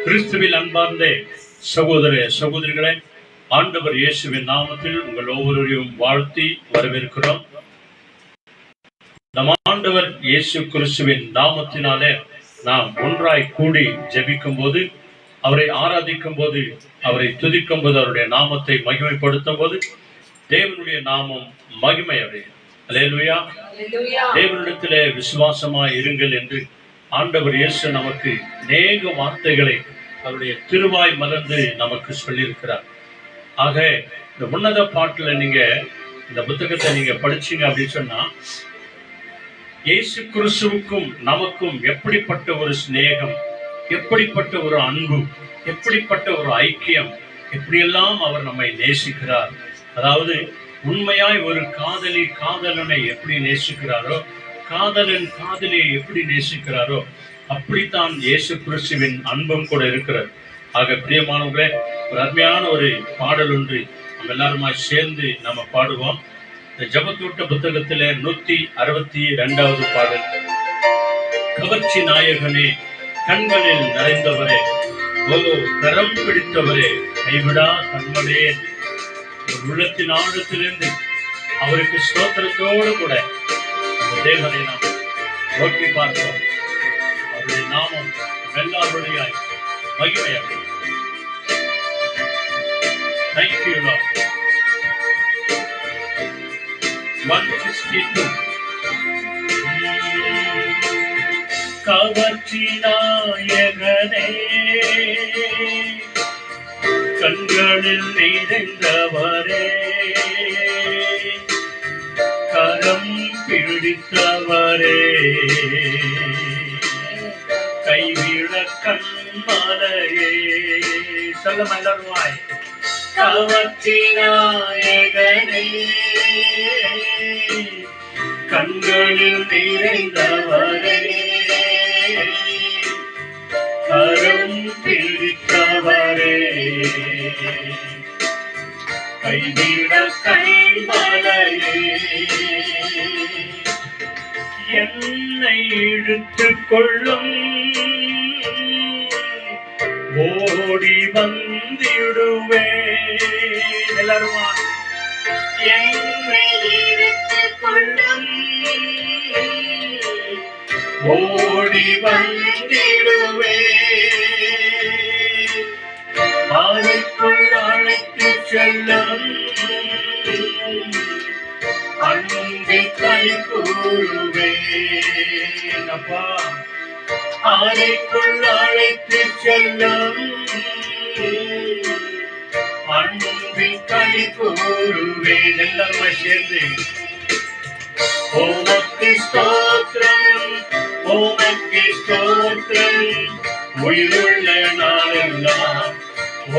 கிறிஸ்துவில் அன்பார்ந்த சகோதர சகோதரிகளை ஆண்டவர் இயேசுவின் நாமத்தில் உங்கள் ஒவ்வொருவரையும் வாழ்த்தி வரவேற்கிறோம். நம் ஆண்டவர் இயேசு கிறிஸ்துவின் நாமத்தினாலே நாம் ஒன்றாய் கூடி ஜெபிக்கும் போது, அவரை ஆராதிக்கும் போது, அவரை துதிக்கும் போது, அவருடைய நாமத்தை மகிமைப்படுத்தும் போது தேவனுடைய நாமம் மகிமை அடையும். அல்லேலூயா. தேவனிடத்திலே விசுவாசமாய் இருங்கள் என்று ஆண்டவர் இயேசு நமக்கு அநேக வார்த்தைகளை அவருடைய திருவாய் மலர்ந்து நமக்கு சொல்லியிருக்கிறார். ஆக இந்த உன்னத பாட்டுல நீங்க இந்த புத்தகத்தை நீங்க படிச்சீங்க அப்படின்னு சொன்னா, இயேசு கிறிஸ்துவுக்கும் நமக்கும் எப்படிப்பட்ட ஒரு சிநேகம், எப்படிப்பட்ட ஒரு அன்பு, எப்படிப்பட்ட ஒரு ஐக்கியம், எப்படியெல்லாம் அவர் நம்மை நேசிக்கிறார். அதாவது உண்மையாய் ஒரு காதலி காதலனை எப்படி நேசிக்கிறாரோ, காதலன் காதலியை எப்படி நேசிக்கிறாரோ, அப்படித்தான் இயேசு கிறிஸ்துவின் அன்பும் கூட இருக்கிறது. ஆக பிரியமானவர்களே, ஒரு அருமையான ஒரு பாடல் ஒன்று நம்ம எல்லாருமா சேர்ந்து நம்ம பாடுவோம். இந்த ஜெபத்தூட்ட புத்தகத்திலே 162வது பாடல். கவர்ச்சி நாயகனே, கண்களில் நிறைந்தவரே, ஓ கரம் பிடித்தவரே, கைவிடா கண்மலே, உள்ளத்தின் ஆழத்திலிருந்து அவருக்கு ஸ்தோத்திரத்தோடு கூட தேவனை நாம் நோக்கி பார்ப்போம். அவருடைய நாமம் எல்லாருடையாய் மகிமையாக. Thank you, Lord. 162. கவர்ச்சி நாயகனே, கண்களில் நிறைந்தவரே, கரம் பிடித்தவரே, கைவிட கண்மலையே. சொல்ல மலர்வாய். கவர்ச்சி நாயகனே, கண்களில் நிறைந்தவரே, கரம் பிடித்தவரே, கைவிட கண்மலையே, என்னை இழுத்துக் கொள்ளும், ஓடி வந்திடுவே. எல்லாருமா. என்னை இழுத்துக் கொள்ளும், ஓடி வந்திடுவே, ஆலைக்குள் அழைத்து செல்லும், அன்பில் கை கூறுவே. அப்பா, ஆலைக்குள் அழைத்து செல்லும், அன்பில் கை கூறுவே. எல்லாருமே சேர்ந்து உமக்கு ஸ்தோத்திரம், உமக்கு ஸ்தோத்திரம், உயிருள்ள நாளெல்லாம்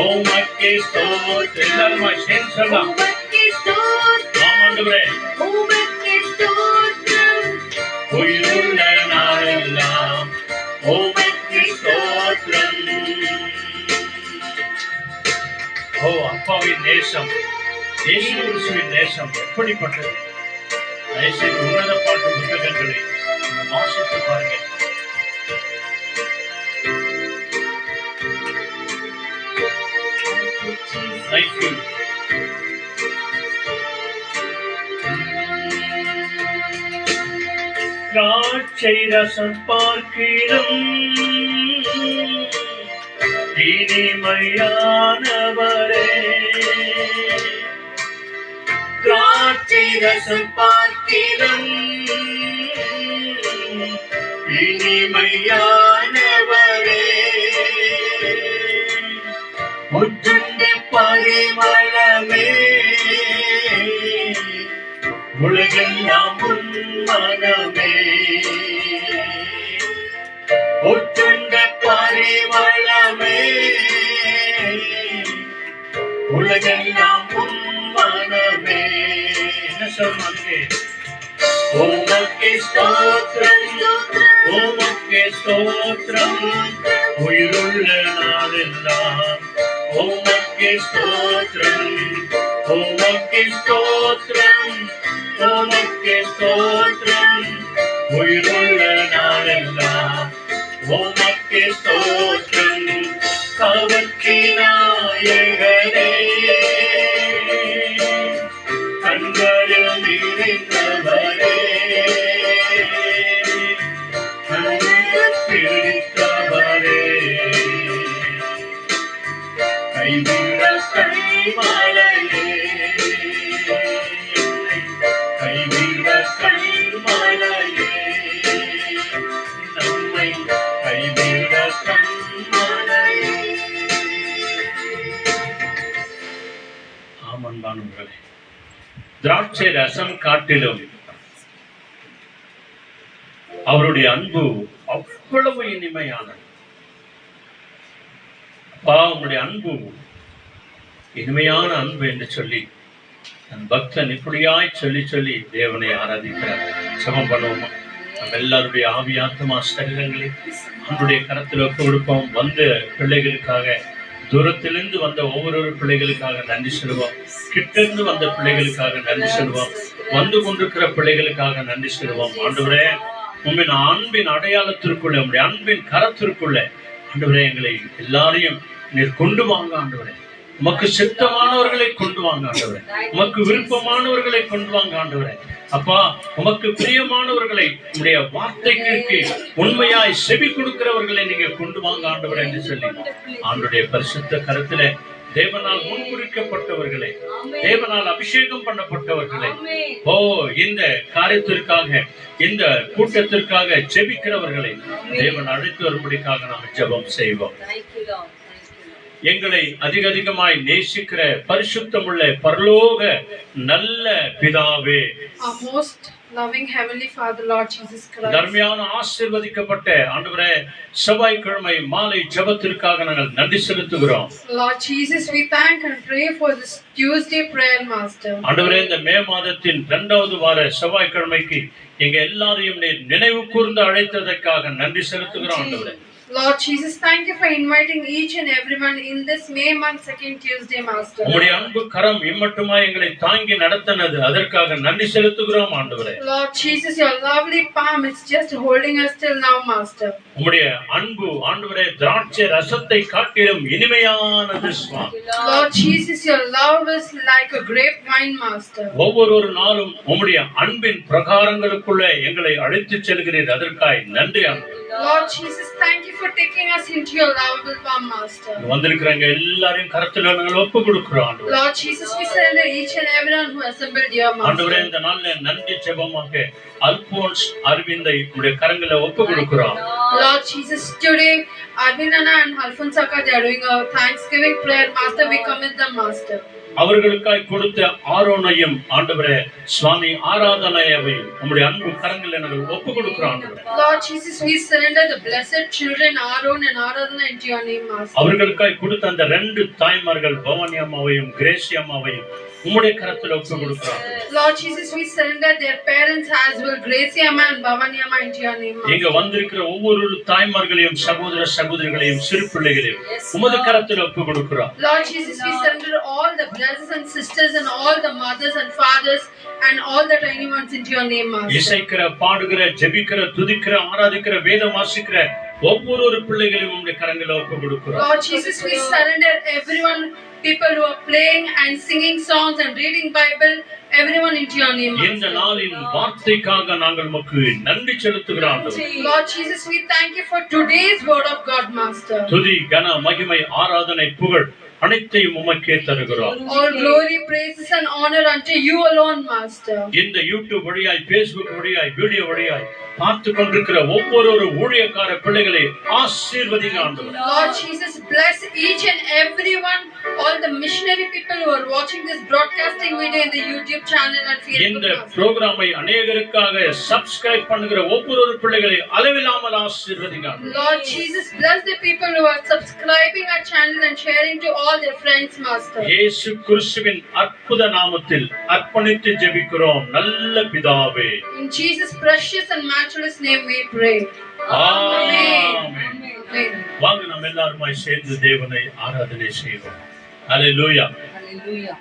உமக்கு ஸ்தோத்திரம். எல்லாருமே சேர்ந்து சொல்லலாம். ஆமாண்டவரே, உமக்கு ஸ்தோத்திரம், உயிருள்ள நாளெல்லாம் உமக்கு ஸ்தோத்திரம். ஓ, அப்பாவின் நேசம், இயேசு கிறிஸ்துவின் நேசம் எப்படிப்பட்டது! தயவுசெய்து உன்னத பாட்டு புத்தகங்களை வாசித்து பாருங்க. Thank you. திராட்சை ரசம் பார்க்கிலும் இனிமையானவரே, திராட்சை ரசம் பார்க்கிலும் இனிமையானவரே, முற்றுண்ட பரிமளமே, உலகெல்லாம் உன் மனமே, முற்றுண்ட பரிமளமே, உலகெல்லாம் உன் மனமே. என்ன சொல்லுங்க? உமக்கு ஸ்தோத்திரம், உமக்கு ஸ்தோத்திரம், உயிருள்ள நாளெல்லாம் உமக்கு ஸ்தோத்திரம், உமக்கு ஸ்தோத்திரம், உமக்கு ஸ்தோத்திரம், உயிருள்ள நாளெல்லாம் உமக்கு ஸ்தோத்திரம். நாயகனே கண்களில் நிறைந்தவரே பிடித்தவரே கைவிட கைமலையே கைவிட கைமலையே நம்மை கைவிட கைமலையே. ஆமன்பானவர்களே, திராட்சை ரசம் காட்டிலும் அவருடைய அன்பு அவ்வளவு இனிமையானது. அப்பா, உங்களுடைய அன்பு இனிமையான அன்பு என்று சொல்லி தன் பக்தன் இப்படியாய் சொல்லி சொல்லி தேவனை ஆராதிக்கிறார். ஜெபம் பண்ணுவோமா? நம்ம எல்லாருடைய ஆவியாத்மா சரீரங்களை நம்முடைய கரத்தில் ஒப்பு கொடுப்போம். வந்த பிள்ளைகளுக்காக, தூரத்திலிருந்து வந்த ஒவ்வொரு பிள்ளைகளுக்காக நன்றி சொல்லுவோம். கிட்டிருந்து வந்த பிள்ளைகளுக்காக நன்றி சொல்லுவோம். வந்து கொண்டிருக்கிற பிள்ளைகளுக்காக நன்றி சொல்லுவோம். ஆண்டவரே, உண்மையின் அன்பின் அடையாளத்திற்குள்ள, உங்களுடைய அன்பின் கரத்திற்குள்ள ஆண்டவரே எங்களை எல்லாரையும் நீர் கொண்டு வாங்க. ஆண்டவரே, உமக்கு சித்தமானவர்களை கொண்டு வாங்க. ஆண்டவரே, உமக்கு விருப்பமானவர்களை கொண்டு வாங்க. ஆண்டவரே, அப்பா, உமக்கு பிரியமானவர்களை, உடைய வார்த்தைகளுக்கு உண்மையாய் செவி கொடுக்கிறவர்களை நீங்க கொண்டு வாங்க ஆண்டவரே என்று சொல்லி ஆண்டுடைய பரிசுத்த கருத்துல தேவனால் முன்குறிக்கப்பட்டவர்களை, தேவனால் அபிஷேகம் பண்ணப்பட்டவர்களை, ஓ இந்த காரியத்திற்காக, இந்த கூட்டத்திற்காக ஜெபிக்கிறவர்களை தேவன் அழைத்து வரும்படிக்காக நாம் ஜெபம் செய்வோம். எங்களை அதிக அதிகமாய் நேசிக்கிற பரிசுத்தமுள்ள பரலோக நல்ல பிதாவே, loving heavenly Father, Lord Jesus Christ, தர்மியான ஆசீர்வதிக்கப்பட்ட ஆண்டவரே, செவ்வாய்க்கிழமை மாலை ஜெபத்திற்காக நாங்கள் நன்றி செலுத்துகிறோம். Lord Jesus, we thank and pray for this Tuesday prayer, Master. ஆண்டவரே, இந்த மே மாதத்தின் 2வது வார செவ்வாய்க்கிழமைக்கு எங்க எல்லாரையும் நினைவு கூர்ந்து அழைத்ததற்காக நன்றி செலுத்துகிறோம். ஆண்டவரே, Lord Jesus, thank you for inviting each and everyone in this May month 2nd Tuesday, Master. உம்முடைய அன்பு கரம் இம்மட்டுமாய் எங்களை தாங்கி நடத்தினது, அதற்காக நன்றி செலுத்துகிறோம். ஆண்டவரே, Lord Jesus, your lovely palm is just holding us till now, Master. உம்முடைய அன்பு ஆண்டவரே திராட்சை ரசத்தை காட்டிலும் இனிமையானது சுவாமி. Lord Jesus, your love is like a grapevine, Master. ஒவ்வொரு நாளும் உம்முடைய அன்பின் பிரகாரங்களுக்குள்ள எங்களை அழைத்துச் செல்கிறீர், அதற்காய் நன்றி. Lord Jesus, thank you for taking us into your lovable palm, Master. வந்திருக்கிறவங்க எல்லாரையும் கரத்துல நாங்கள் ஒப்பு கொடுக்கிறோம். Lord Jesus, we surrender each and everyone who assembled here, Master. ஆண்டவரே, இந்த நாள்ல நன்றி ஜெபமாக அல்போன்ஸ் அரவிந்தை உடைய கரங்களை ஒப்பு கொடுக்கிறோம். Lord Jesus, today Arvinana and Alfonsaka, they are doing a Thanksgiving prayer, Master. We commit them, Master. அவர்களுக்காய் கொடுத்த ஆரோனையும் ஆண்டவரே சுவாமி ஆராதனையையும் உம்முடைய அன்பு கரங்களில் நாங்கள் ஒப்பு கொடுக்கிறோம். Lord Jesus, we surrender the blessed children Aaron and Aradhana into your name, Master. அவர்களுக்காய் கொடுத்த அந்த 2 தாய்மார்கள் பவானி அம்மாவையும் கிரேசி அம்மாவையும் உம்முடைய கரத்தில் ஒப்பு கொடுக்கிறோம். Lord Jesus, we surrender their parents as well, Gracie Amma and Bhavani Amma, into your name, Master. இங்க வந்திருக்கிற ஒவ்வொரு தாய்மார்களையும் சகோதர சகோதரிகளையும் சிறு பிள்ளைகளையும் உமது கரத்தில் ஒப்பு கொடுக்கிறோம். Lord Jesus, we surrender all the brothers and sisters and all the mothers and fathers and all the tiny ones into your name, Master. இசைக்கிற, பாடுகிற, ஜெபிக்கிற, துதிக்கிற, ஆராதிக்கிற, வேதம் வாசிக்கிற ஒவ்வொரு பிள்ளைகளையும் உம்முடைய கரங்களில் ஒப்பு கொடுக்கிறோம். Lord Jesus, we surrender everyone, people who are playing and singing songs and reading Bible, everyone into your name, Master. இந்த நாளின் வார்த்தைக்காக நாங்கள் உமக்கு நன்றி செலுத்துகிறோம். Lord Jesus, we thank you for today's word of God, Master. துதி, கன, மகிமை, ஆராதனை, புகழ் அனைத்தையும் உமக்கே தருகிறோம். All glory, praises and honor unto you alone, Master. இந்த யூடியூப் வழியாய், Facebook வழியாய், வீடியோ வழியாய் பார்த்து கொண்டிருக்கிற ஒவ்வொரு ஊழியக்கார பிள்ளைகளை ஆசீர்வதிங்க ஆண்டவரே. Lord Jesus, bless each and everyone, all the missionary people who are watching this broadcasting video in the YouTube channel and Facebook. இந்த புரோகிராமை அநேகருக்காக சப்ஸ்கிரைப் பண்ணுகிற ஒவ்வொரு பிள்ளைகளை அளவில்லாமல் ஆசீர்வதிங்க. Lord Jesus, bless the people who are subscribing our channel and sharing to all their friends, Master. இயேசு கிறிஸ்துவின் அற்புத நாமத்தில் அர்ப்பணித்து ஜெபிக்கிறோம் நல்ல பிதாவே. In Jesus' precious and matchless name we pray. Amen. Amen. வாங்க நாம் எல்லாருமாய் சேர்ந்து தேவனை ஆராதனை செய்வோம். ஹல்லேலூயா. Hallelujah.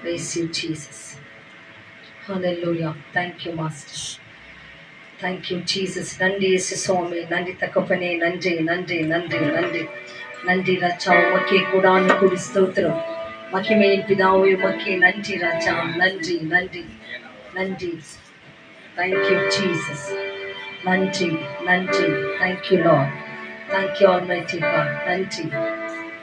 Praise you, Jesus. Hallelujah. Thank you, Master. Thank you, Jesus. நன்றி இயேசு சுவாமி. நன்றி தகப்பனே. நன்றி நன்றி நன்றி நன்றி நன்றி ராஜா. உமக்கே கூடான கூடி ஸ்தோத்திரம். மகிமையின் பிதாவே உமக்கே நன்றி ராஜா. நன்றி நன்றி நன்றி. Thank you, Jesus. நன்றி நன்றி. Thank you, Lord. Thank you, Almighty God. நன்றி.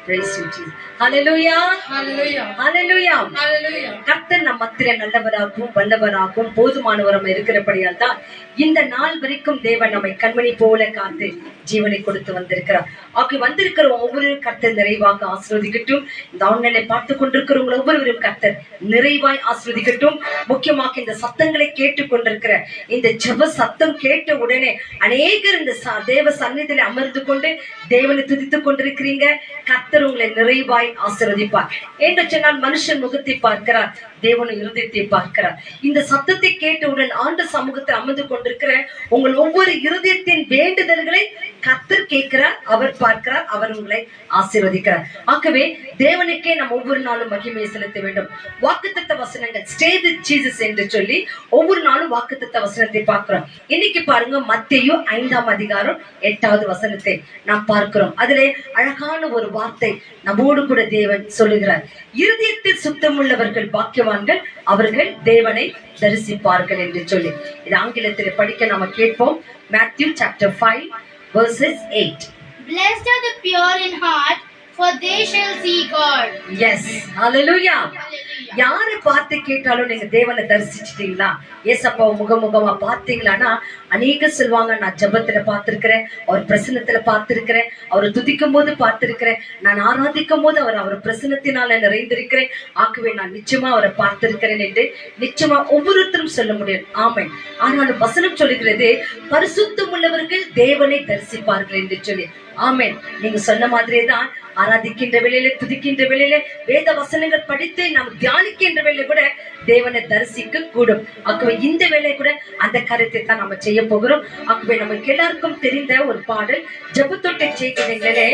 Praise you, Jesus. Hallelujah. Hallelujah. Hallelujah. Hallelujah. கர்த்தர் நம் மத்தியிலே நல்லவராகவும் வல்லவராகவும் போதுமானவரும் இருக்கிறபடியால் தான் இந்த நாள் வரைக்கும் தேவன் நம்மை கண்மணி போல காத்து ஜீவனை கொடுத்து வந்திருக்கிறார். ஆகவே வந்திருக்கிற ஒவ்வொரு கர்த்தர் நிறைவாக ஆசீர்வதிக்கட்டும். இந்த ஆன்லைனை பார்த்து கொண்டிருக்கிறவங்க ஒவ்வொருவரும் கர்த்தர் நிறைவாய் ஆசீர்வதிக்கட்டும். முக்கியமாக இந்த சத்தங்களை கேட்டு கொண்டிருக்கிற இந்த ஜெப சத்தம் கேட்ட உடனே அநேகர் இந்த தேவ சந்நிதியில அமர்ந்து கொண்டு தேவனை துதித்துக் கொண்டிருக்கிறீங்க. கர்த்தர் உங்களை நிறைவாய் ஆசீர்வதிப்பார் என்று சொன்னால் மனுஷன் முகத்தை பார்க்கிறார், தேவனும் இருதயத்தை பார்க்கிறார். இந்த சத்தத்தை கேட்டவுடன் ஆண்டு சமூகத்தில் அமர்ந்து கொண்டிருக்கிற உங்கள் ஒவ்வொரு இருதயத்தின் வேண்டுதல்களை கர்த்தர் கேட்கிறார், அவர் பார்க்கிறார், அவர் உங்களை ஆசீர்வதிக்கிறார். ஆகவே தேவனுக்கே நாம் ஒவ்வொரு நாளும் மகிமையை செலுத்த வேண்டும். வாக்குத்தத்த வசனங்கள் ஸ்டே வித் ஜீசஸ் என்று சொல்லி ஒவ்வொரு நாளும் வாக்குத்தத்த வசனத்தை பார்க்கிறோம். இன்னைக்கு பாருங்க மத்தேயு 5ஆம் அதிகாரம் 8வது வசனத்தை நாம் பார்க்கிறோம். அதிலே அழகான ஒரு வார்த்தை நம்மோடு கூட தேவன் சொல்லுகிறார். இருதயத்தில் சுத்தமுள்ளவர்கள் பாக்கியவான்கள், அவர்கள் தேவனை தரிசிப்பார்கள் என்று சொல்லி. இது ஆங்கிலத்தில் படிக்க நாம கேட்போம். Matthew chapter 5 verses 8. Blessed are the pure in heart, for they shall see God. Yes, hallelujah. Hallelujah. யாரை பார்த்து கேட்டாலும் நீங்க தேவனை தரிசிச்சிட்டீங்களா, ஏசப்பாவை முகமுகமா பார்த்தீங்களான்னா அநேக சொல்லுவாங்க, நான் ஜெபத்துல பார்த்திருக்கிறேன், அவர் பிரசன்னத்துல பார்த்திருக்கிறேன், அவரை துதிக்கும் போது பார்த்திருக்கிறேன், நான் ஆராதிக்கும் போது அவர் பிரசன்னத்தினால நிறைந்திருக்கிறேன், ஆகவே நான் நிச்சயமா அவரை பார்த்திருக்கிறேன் என்று நிச்சயமா ஒவ்வொருத்தரும் சொல்ல முடியும். ஆமென். ஆனாலும் வசனம் சொல்லுகிறது பரிசுத்தம் உள்ளவர்கள் தேவனை தரிசிப்பார்கள் என்று சொல்லி. ஆமென். நீங்க சொன்ன மாதிரியே தான் ஆராதிக்கின்ற வேளையில, துதிக்கின்ற வேளையில, வேத வசனங்கள் படித்து நாம் தியானிக்கின்ற வேளையில கூட தேவனை தரிசிக்க கூடும். ஆகவே இந்த வேளை கூட அந்த காரியத்தை தான் நம்ம செய்ய போகிறோம். ஆகவே நமக்கு எல்லாருக்கும் தெரிந்த ஒரு பாடல், ஜெபத்தொட்டை செய்கிறீங்களே,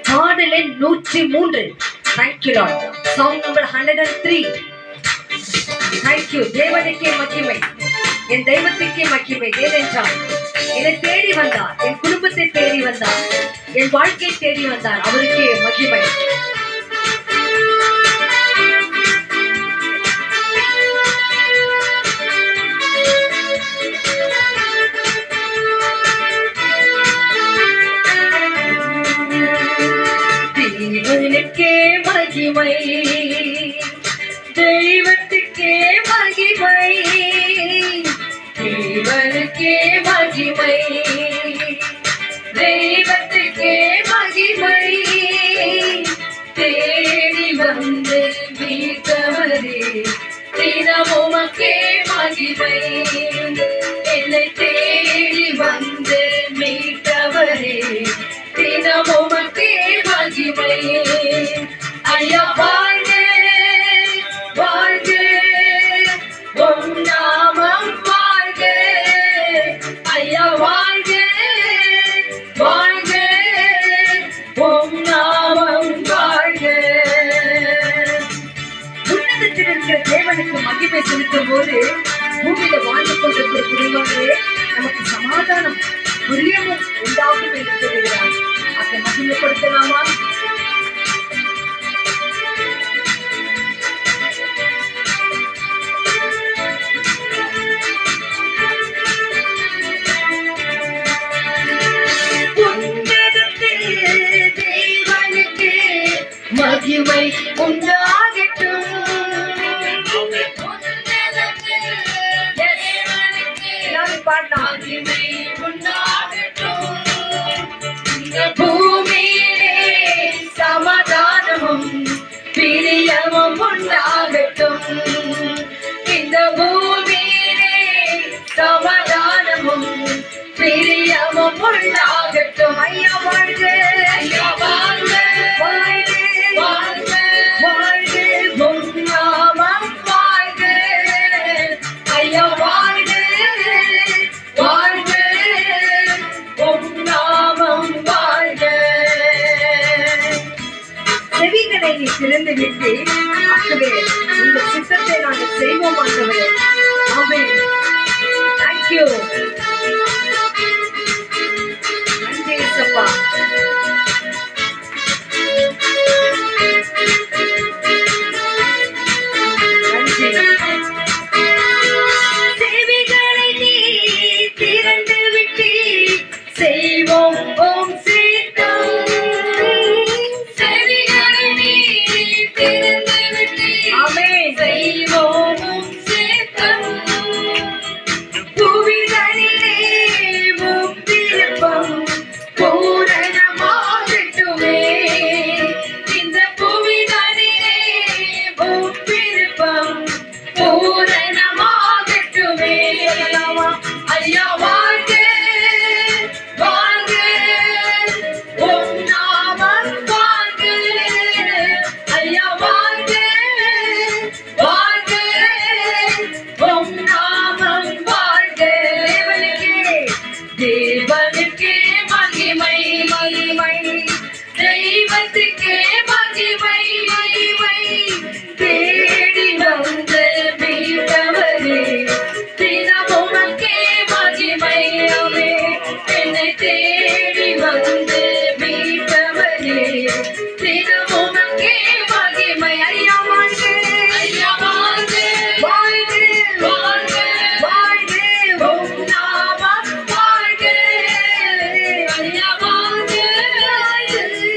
பாடலே 103. Thank you Lord. Song number 103. Thank you. தேவனுக்கே மகிமை, என் தெய்வத்துக்கே மகிமை. ஏனென்றால் என்னை தேடி வந்தார், என் குடும்பத்தை தேடி வந்தார், என் வாழ்க்கையை தேடி வந்தார், அவருக்கே மகிமை. தேவனுக்கே மகிமை, தெய்வத்துக்கே மகிமை, தேவனுக்கே மகிமை, தெய்வத்துக்கே மகிமை, தேடி வந்து மீட்டவரே தினமுமக்கே மகிமை, என்னை தேடி வந்து மீட்டவரே தினமுமக்கே மகிமை. ஐயா வாழ்க வாழ்க, உம் நாமம் வாழ்க, ஐயா வாழ்க வாழ்க, உம் நாமம் வாழ்க. உன்னதத்தில் இருக்கிற தேவனுக்கு மகிமை செலுத்தும் போது பூமியில வாழ்ந்து கொண்டிருக்கிற குடும்பங்களே நமக்கு சமாதானம் புரியமும் உண்டாகும் என்று சொல்லுகிறார். அதை மகிமைப்படுத்தலாமா? மகிமை உண்டாகட்டும், மகிமை உண்டாகட்டும், இந்த பூமியிலே சமாதானமும் பிரியமும் உண்டாகட்டும், இந்த பூமியிலே சமாதானமும் பிரியமும் உண்டாகட்டும். ஐயா வாழ்க, ஐயா வாழ்க, வாழ்க வாழ்க வாழ்க, உம் நாமம் வாழ்க, ஐயா வாழ்க வாழ்க, உம் நாமம் வாழ்க. செவிகளை நீ திறந்து விட்டு, ஆகவே உங்கள் சித்தத்தை நாங்கள் செய்வோம் ஆண்டவரே. தெய்வத்துக்கே மகிமை மகிமை. தேடி வந்த மீட்டவரே தினமும் உமக்கே மகிமை. என்னை தேடி வந்து மீட்டவரே தினமும் உமக்கே மகிமை. ஐயா வாழ்க, ஐயா வாழ்க, வாழ்க, வாழ்க, வாழ்க, உம் நாமம் வாழ்க. ஐயா வாழ்க,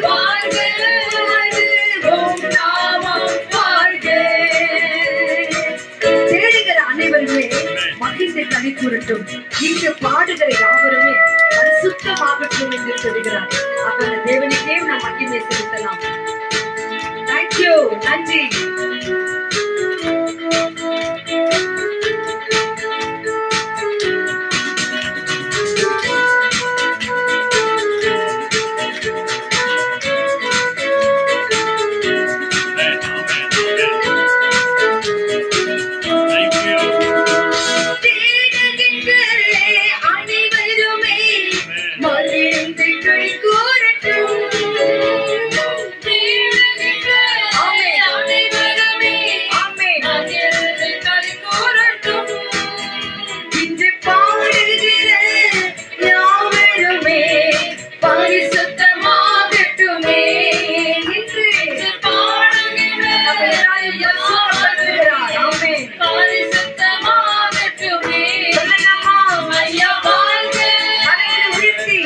வாழ்க, வாழ்க, உம் நாமம் வாழ்க. தேடுகிற அனைவருமே மகிழ்ந்து களி கூறட்டும். இங்கு பாடுகிற யாவருமே பரிசுத்தமாகட்டும் என்று சொல்கிறார். அப்ப அந்த தேவனுக்கே நாம் மகிமை செலுத்தலாம். தேங்க்யூ, நன்றி. தேடுகின்ற அனைவருமே மகிழ்ந்து களி கூறட்டும். தேடுகின்ற அனைவருமே மகிழ்ந்து களி கூறட்டும். இன்று பாடுகிற யாவருமே பரிசுத்தமாகட்டுமே. இன்று பாடுகிற பரிசுத்தமாகட்டுமே. ஐயா வாழ்க,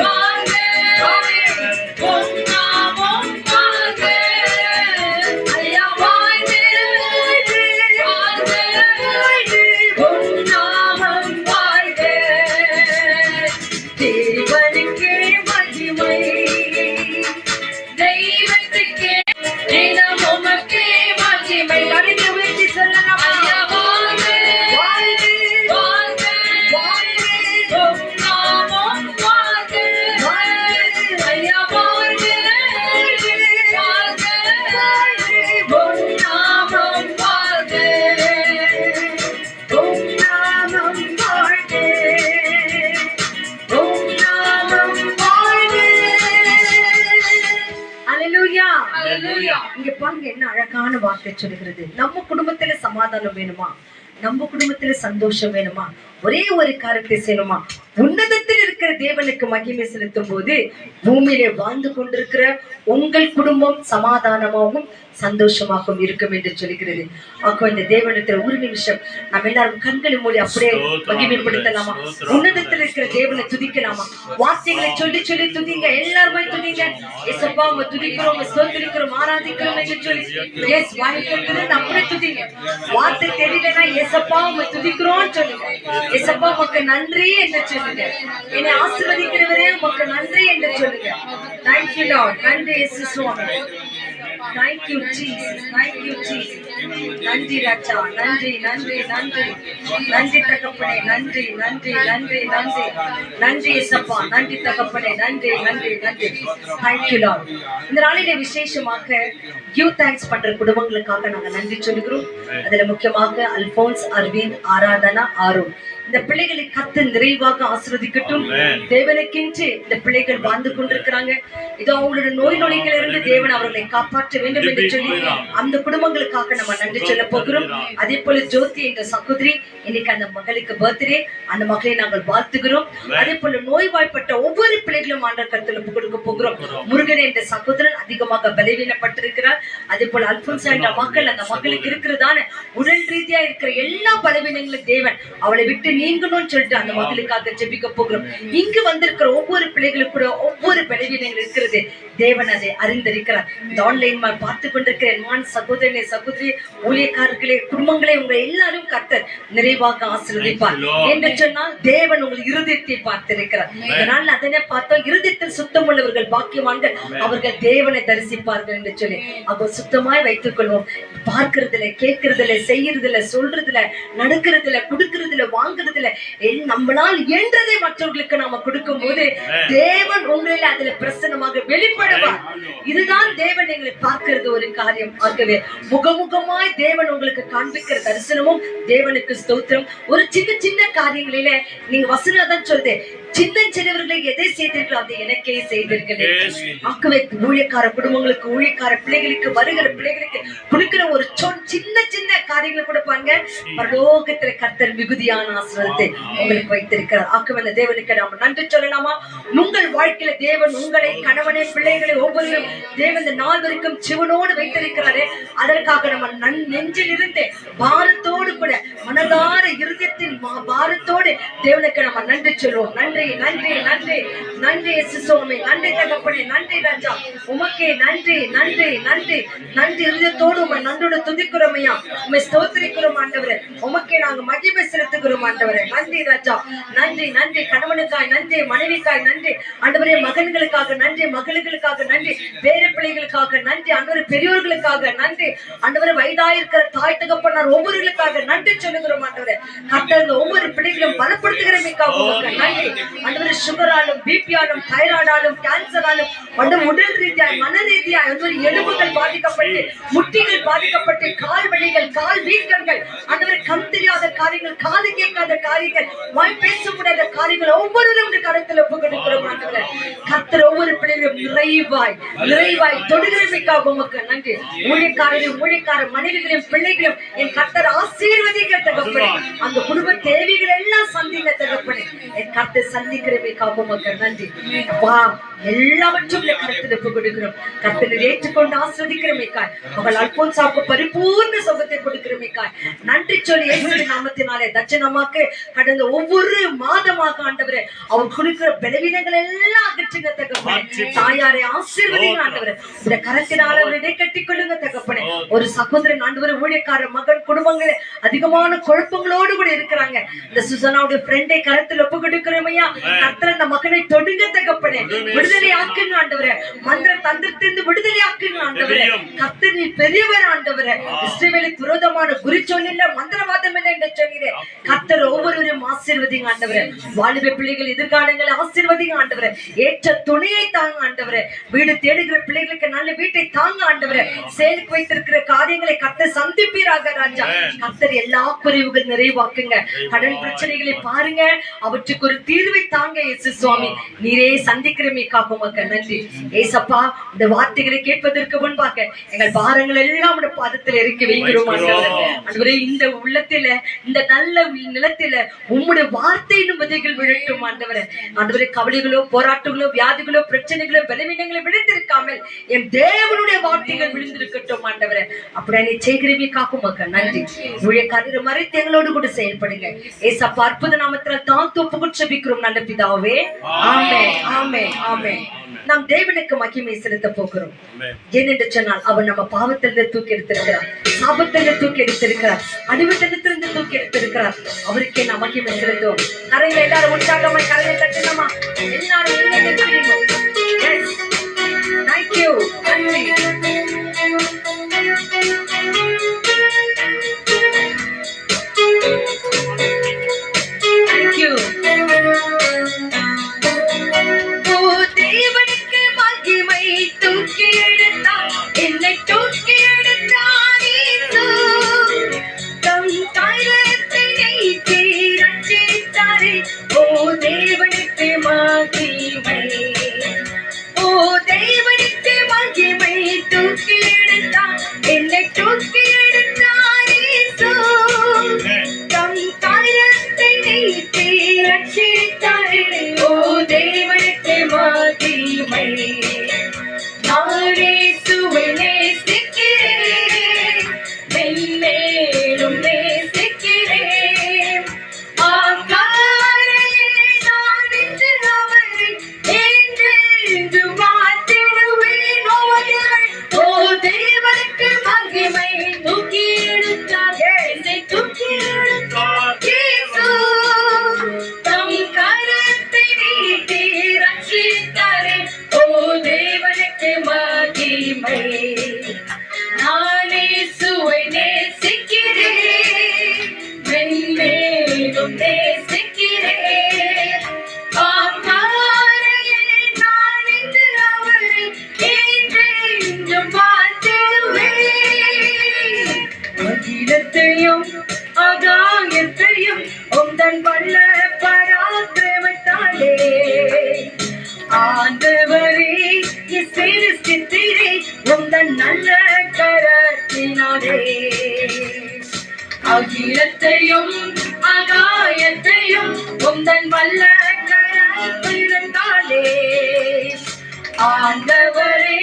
வாழ்க, உம் நாமம் வாழ்க. ஐயா வாழ்க, வாழ்க, உம் நாமம் வாழ்க. தேவனுக்கே மகிமை, தெய்வத்துக்கே தினம் உமக்கே மகிமை. அறிந்து வீழ்த்தி சொல்லலாம். ஐயா வாழ்க, வாழ்க, வாழ்க, வாழ்க, உம் நாமம் வாழ்க. ஐயா வாழ்க, வாழ்க, உம் நாமம் வாழ்க. உம் நாமம் வாழ்க, உம் நாமம் வாழ்க. அல்லேலூயா. அல்லேலூயா. இங்க பாருங்க, என்ன அழகான வார்த்தை சொல்லுகிறது. நம்ம குடும்பத்துல சமாதானம் வேணுமா, நம்ம குடும்பத்துல சந்தோஷம் வேணுமா, ஒரே ஒரு காரியத்தை செய்யணுமா, உன்னதத்தில் இருக்கிற தேவனுக்கு மகிமை செலுத்தும் போது பூமியிலே வாழ்ந்து கொண்டிருக்கிற உங்கள் குடும்பம் சமாதானமாகவும் சந்தோஷமாகவும் இருக்கும் என்று சொல்கிறது. அப்போ இந்த தேவனத்தில் ஒரு நிமிஷம் நம்ம எல்லாரும் கண்களை மூடி அப்படியே மகிமைப்படுத்தலாமா? உன்னதத்தில் இருக்கிற தேவனை துதிக்கலாமா? வார்த்தைகளை சொல்லி சொல்லி துதிங்க, எல்லாருமே துதிங்க. ஏசப்பா உங்க துதிக்கிறோம், உங்க ஸ்தோத்திரிக்கிறோம், ஆராதிக்கிறோம் என்று சொல்லி எஸ் வாய்க்கிறது அப்படியே துதிங்க. வார்த்தை தெரியலன்னா ஏசப்பா உங்க துதிக்கிறோம் சொல்லுங்க. ஏசப்பா உமக்கு நன்றி என்று சொல்லுங்க. என்னை ஆசீர்வதிக்கிறவரே உமக்கு நன்றி என்று சொல்லுங்க. Thank you Lord. நன்றி இயேசு சுவாமி. Thank you Jesus, thank you Jesus. நன்றி ராஜா, நன்றி நன்றி நன்றி நன்றி தகப்பனே, நன்றி நன்றி நன்றி நன்றி நன்றி இயேசப்பா, நன்றி தகப்பனே, நன்றி நன்றி நன்றி. Thank you Lord. இந்த நாளிலே விசேஷமாக கிவ் தேங்க்ஸ் பண்ற குடும்பங்களுக்காக நாங்க நன்றி சொல்லுகிறோம். அதுல முக்கியமாக அல்போன்ஸ், அரவிந்த், ஆராதனா, ஆரோன் இந்த பிள்ளைகளை கத்து நிறைவாக ஆசீர்வதிக்கட்டும். தேவனுக்கென்று இந்த பிள்ளைகள் வாழ்ந்து கொண்டிருக்கிறாங்க. இதோ அவங்களுடைய நோய் நொடிகளிலிருந்து தேவன் அவர்களை காப்பாற்ற வேண்டும் என்று சொல்லி அந்த குடும்பங்களுக்காக நம்ம நன்றி சொல்ல போகிறோம். அதே போல ஜோதி என்ற சகோதரி, இன்னைக்கு அந்த மகளுக்கு பர்த்டே, அந்த மகளை நாங்கள் வாழ்த்துகிறோம். அதே போல நோய்வாய்ப்பட்ட ஒவ்வொரு பிள்ளைகளும் ஆண்டவர் கருத்துல கொடுக்க போகிறோம். முருகன் என்ற சகோதரன் அதிகமாக பலவீனப்பட்டிருக்கிறார். அதே போல அல்போன்சா என்ற மக்கள், அந்த மகளுக்கு இருக்கிறதான உடல் ரீதியா இருக்கிற எல்லா பலவீனங்களும் தேவன் அவளை விட்டு நீங்கணும்னு சொல்லிட்டு அந்த மக்களுக்காக ஜெபிக்க போகிறோம். இங்கு வந்திருக்கிற ஒவ்வொரு பிள்ளைகளுக்கு கூட ஒவ்வொரு பலவீனங்கள் இருக்கிறது. தேவன் அதை அறிந்திருக்கிறார். இந்த ஆன்லைன் பார்த்து கொண்டிருக்கிற என் சகோதரனே, சகோதரி, ஊழியக்காரர்களே, குடும்பங்களே, உங்க எல்லாரும் கர்த்தர் நிறைவாக ஆசீர்வதிப்பார் என்று சொன்னால் தேவன் உங்கள் இருதயத்தை பார்த்திருக்கிறார். இதனால் அதனை பார்த்தோம், இருதயத்தில் சுத்தம் உள்ளவர்கள் பாக்கியவான்கள், அவர்கள் தேவனை தரிசிப்பார்கள் என்று சொல்லி அப்போ சுத்தமாய் வைத்துக் கொள்வோம். பார்க்கறதுல, கேட்கறதுல, செய்யறதுல, சொல்றதுல, நடக்கிறதுல, கொடுக்கறதுல, வாங்குறதுல நம்மளால் என்றதை மற்றவர்களுக்கு நாம கொடுக்கும் போது தேவன் உங்களில் அதுல பிரசன்னமாக வெளிப்படுவார். இதுதான் தேவன் எங்களை பார்க்கிறது ஒரு காரியம். ஆகவே முகமுகமாய் தேவன் உங்களுக்கு காண்பிக்கிற தரிசனமும் தேவனுக்கு ஸ்தோத்திரம். ஒரு சின்ன சின்ன காரியங்களில நீங்க வசனம் தான் சொல்லுது, சின்னவர்களை எதை செய்தீர்களோ அதை எனக்கே செய்தீர்களே. Yes. ஆகவே ஊழியக்கார குடும்பங்களுக்கு, ஊழியக்கார பிள்ளைகளுக்கு, வருகிற பிள்ளைகளுக்கு கொடுக்கிற ஒரு சின்ன சின்ன காரியங்களை கூட பாருங்க, பரலோகத்துல கர்த்தர் மிகுதியான ஆசீர்வாதத்தை உங்களுக்கு வைத்திருக்கிறார். ஆகவே அந்த தேவனுக்கு நாம நன்றி சொல்லலாமா? உங்கள் வாழ்க்கையில தேவன் உங்களை, கணவனை, பிள்ளைகளை ஒவ்வொருவரும் தேவன் இந்த நாள் வரைக்கும் ஜீவனோடு வைத்திருக்கிறாரே, அதற்காக நம்ம நெஞ்சில் இருந்து பாரத்தோடு கூட, மனதார இருதயத்தின் பாரத்தோடு தேவனுக்கு நம்ம நன்றி சொல்லுவோம். நன்றி நன்றி நன்றி நன்றி சுவாமி, நன்றி தகப்பனே, நன்றி ராஜா, உமக்கே நன்றி நன்றி நன்றி நன்றி. இருதயத்தோடு உமை நன்றோடு துதிக்கிறோம் ஐயா, உமை ஸ்தோத்திரிக்கிறோம் ஆண்டவரே, உமக்கே நாங்க மகிமை செலுத்துகிறோம் ஆண்டவரே. நன்றி ராஜா, நன்றி நன்றி. கணவனுக்காய் நன்றி, மனைவிக்காய் நன்றி ஆண்டவரே, மகன்களுக்காக நன்றி, மகளுக்காக நன்றி, வேற பிள்ளைகளுக்காக நன்றி ஆண்டவரே, பெரியோர்களுக்காக நன்றி ஆண்டவரே, வயதாயிருக்கிற தாய் தகப்பனார் ஒவ்வொருவர்களுக்காக நன்றி சொல்லுகிறோம் ஆண்டவரே. கர்த்தர் ஒவ்வொரு பிள்ளைகளும் பலப்படுத்துகிறமைக்காக நன்றி ஆண்டவரே. சுகராலும், பிபியாலும், தைராய்டாலும், கேன்சராலும், உடல் ரீதியாய், மன ரீதியாய் எலும்புகள் பாதிக்கப்பட்டு, முட்டிகள் பாதிக்கப்பட்டு, கால் வலிகள், கால் வீக்கங்கள் ஆண்டவரே, கண் தெரியாத காரியங்கள், காது கேட்காத காரியங்கள், வாய் பேச முடியாத காரியங்கள் ஒவ்வொருவரும் கருத்தில் ஒப்புக்கொடுக்கிறோம் ஆண்டவரே. கர்த்தர் ஒவ்வொரு பிள்ளைகளும் நிறைவாய் நிறைவாய் தொடுகிறமைக்காக உமக்கு நன்றி. ஊழியக்காரரையும், ஊழியக்கார மனைவிகளையும், பிள்ளைகளையும் என் கர்த்தர் ஆசீர்வதிக்க தகப்பனே. அந்த குடும்ப தேவைகள் எல்லாம் சந்திக்க தகப்பனே. என் கர்த்தர் சந்திக்கிறமைக்காக உமக்கு நன்றி. வா, எல்லாவற்றும் கருத்தில் ஒப்பு கொடுக்கிறோம். கர்த்தரை ஏற்றுக்கொண்டு ஆஸ்வதிக்கிறமைக்காய், அவள் அல்போன்சாவுக்கு பரிபூர்ண சுகத்தை கொடுக்கிறமைக்காய் நன்றி சொல்லி இயேசுவின் நாமத்தினாலே தட்சணமாக்கு கடந்த ஒவ்வொரு மாதமாக ஆண்டவரே அவர் கொடுக்கிற பலவீனங்கள் எல்லாம் அகற்றுங்க தகப்பனே. தாயாரை ஆசீர்வதிங்க ஆண்டவரே, இந்த கரத்தினால் அவரை கட்டிக்கொள்ளுங்க தகப்பனே. ஒரு சகோதரன் ஆண்டவரே, ஊழியக்கார மகன் குடும்பங்கள் அதிகமான குழப்பங்களோடு கூட இருக்கிறாங்க. இந்த சுசனாவுடைய ஃப்ரெண்டை கரத்தில் ஒப்பு கொடுக்கிறோமையா, கர்த்தர் அந்த மகனை தொடுங்க தகப்பனே, விடுதலை ஆக்குங்க ஆண்டவரே, மந்திர தந்திரத்திலிருந்து விடுதலை ஆக்குங்க ஆண்டவரே. கர்த்தர் நீ பெரியவர் ஆண்டவரே, இஸ்ரவேலுக்கு விரோதமான குறி சொல்லில்ல, மந்திரவாதம் இல்லை என்று சொன்னீரே. கர்த்தர் ஒவ்வொருவரையும் ஆசீர்வதிங்க ஆண்டவரே. வாலிப பிள்ளைகள் எதிர்காலங்களை ஆசீர்வதிங்க ஆண்டவரே. ஏற்ற துணையை தாங்க ஆண்டவரே. வீடு தேடுகிற பிள்ளைகளுக்கு நல்ல வீட்டை தாங்க ஆண்டவரே. செயலுக்கு வைத்திருக்கிற காரியங்களை கர்த்தர் சந்திப்பீராக ராஜா. கர்த்தர் எல்லா குறைவுகள் நிறைவாக்குங்க. கடன் பிரச்சனைகளை பாருங்க, அவற்றுக்கு ஒரு தீர்வை தாங்க இயேசு சுவாமி. நீரே சந்திக்கிறமைக்காக உமக்கு நன்றி ஏசப்பா. இந்த வார்த்தைகளை கேட்பதற்கு முன்பாக எங்கள் பாரங்கள் எல்லாம் உடைய பாதத்தில் இறக்கி வைக்கிறோம் ஆண்டவரே. இந்த உள்ளத்தில, இந்த நல்ல நிலத்தில உம்முடைய வார்த்தையின் விதைகள் விழட்டும் ஆண்டவரே. ஆண்டவரே, கவலைகளோ, போராட்டங்களோ, வியாதிகளோ, பிரச்சனைகளோ, பலவீனங்களோ விழுந்திருக்காமல் என் தேவனுடைய வார்த்தைகள் விழுந்திருக்கட்டும் ஆண்டவரே. அப்படியே நீ செய்கிறமைக்காக உமக்கு நன்றி. ஊழியக்காரரை மறைத்து எங்களோடு கூட செயல்படுங்க ஏசப்பா. அற்புத நாமத்தில் தான் ஒப்புக்கொண்டு ஜெபிக்கிறோம் நல்ல பிதாவே. ஆமென் ஆமென் ஆமென். நாம் தேவனுக்கு மகிமை செலுத்த போகிறோம். ஏனென்று சொன்னால் அவர் நம்ம பாவத்திலிருந்து தூக்கி எடுத்திருக்கிறார், சாபத்திலிருந்து தூக்கி எடுத்திருக்கிறார், அடிமைத்தனத்திலிருந்து தூக்கி எடுத்திருக்கிறார். அவருக்கே நாம் மகிமை செலுத்துவோம். கரையில எல்லாரும் உற்சாகமா கரையை தட்டினோமா? எல்லாரும் எங்க நிற்கிறீங்க? Thank you. நன்றி. Thank you. தூக்கி எடுத்தார், என்னை தூக்கி எடுத்தார் இயேசு. தம் காயத்தை நீக்கி ரட்சித்தாரே. ஓ தேவனுக்கு மகிமை, ஓ தேவனுக்கு மகிமை. தூக்கி எடுத்தார், என்னை தூக்கி எடுத்தார் இயேசு. தம் காயத்தை நீக்கி ரட்சித்தாரே. ஓ தேவனுக்கு மகிமை. ஆகாயத்தையும் உந்தன் வல்ல பராக்கிரமத்தாலே நல்லவரே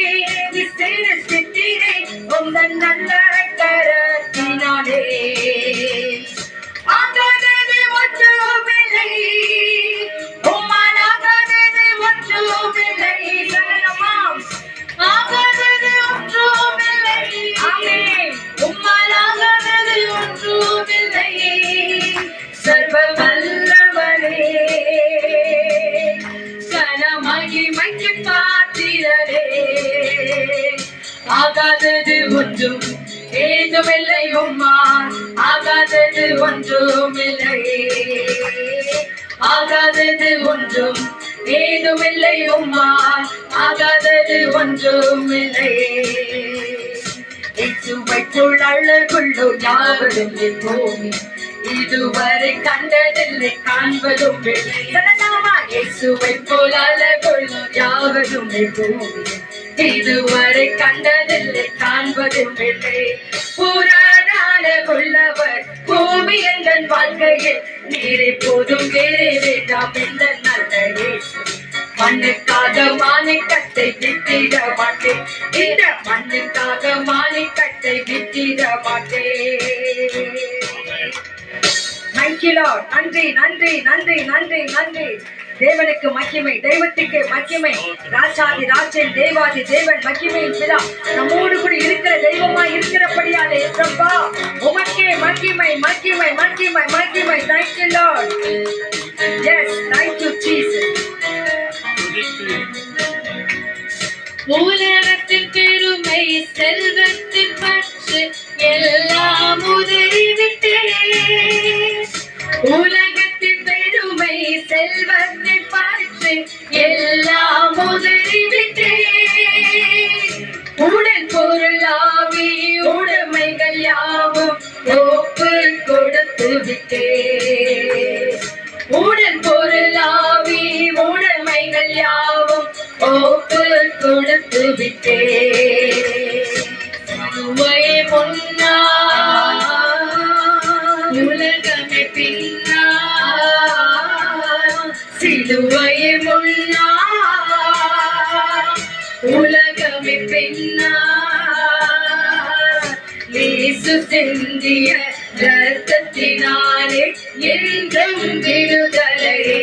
விசேஷித்திரே உந்தன் நல்ல கரத்தினாலே ஆகாதது ஒன்றுமில்லை உம்மால் ஆகாதது ஒன்றுமில்லை சரணமாம் ஆகாதது ஒன்றுமில்லை ஆமென் உம்மால் ஆகாதது ஒன்றுமில்லை சர்வ வல்லவரே கனமகிமைக்கு பாத்திரரே ஆகாதது ஒன்றும் ஏதுமில்லை உம்மால் ஆகாதது ஒன்றுமில்லை ஆகாதது ஒன்றும் ஏதுமில்லை உம்மால் ஆகாதது ஒன்றுமில்லை இசுவைக்குள் அழகுள்ளோ யாவரும் எப்போமே இதுவரை கண்டதில்லை காண்பதும் இயேசுவை போல் அழகுள்ளோ யாவரும் எப்போமே இதுவரை கண்டதில்லை காண்பதும் இல்லை புராணான உள்ளவர் பூமி எங்கள் வாழ்க்கையில் நீரை போதும் வேறே வேண்டாம் என்ற நல்ல இயேசு மண்ணுக்காக மானிக்கட்டை விட்டிட மாட்டேன் இந்த மண்ணுக்காக மானிக்கட்டை விட்டிட மாட்டேன் நன்றி நன்றி நன்றி நன்றி நன்றி தேவனுக்கு மகிமை தெய்வத்துக்கு மகிமை ராஜாதி ராஜன் தேவாதி தேவன் மகிமையின் பிதா நம்மோடு கூட இருக்கிற தெய்வமாய் இருக்கிறபடியாலே பிரபா உமக்கே மகிமை மகிமை மகிமை மகிமை thank you Lord yes thank you Jesus உலகத்தின் பெருமை செல்வத்தின் பற்று எல்லாம் உதறிவிட்டேன் உலகத்தின் பெருமை செல்வத்தை பார்த்து எல்லாம் உதறிவிட்டேன் உடல் பொருளாவி உடைமைகள் யாவும் ஒப்பு கொடுத்து விட்டேன் உடல் பொருளாவி உடைமைகள் யாவும் ஒப்பு கொடுத்து விட்டேன் முன்னா உலகமே பின்னா சிலுவையை முன்னா உலகமே பின்னா இயேசு சிந்திய ரத்தத்தினாலே என்றும் விடுதலையே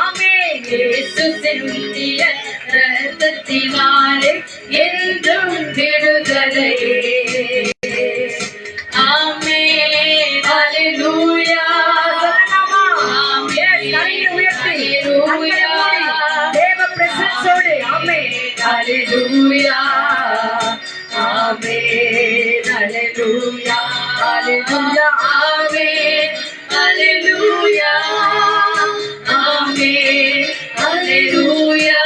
ஆமென் இயேசு சிந்திய ரத்தத்தினாலே என்றும் விடுதலையே Hallelujah, Amen, Hallelujah, Hallelujah, Amen, Hallelujah, Amen, Hallelujah,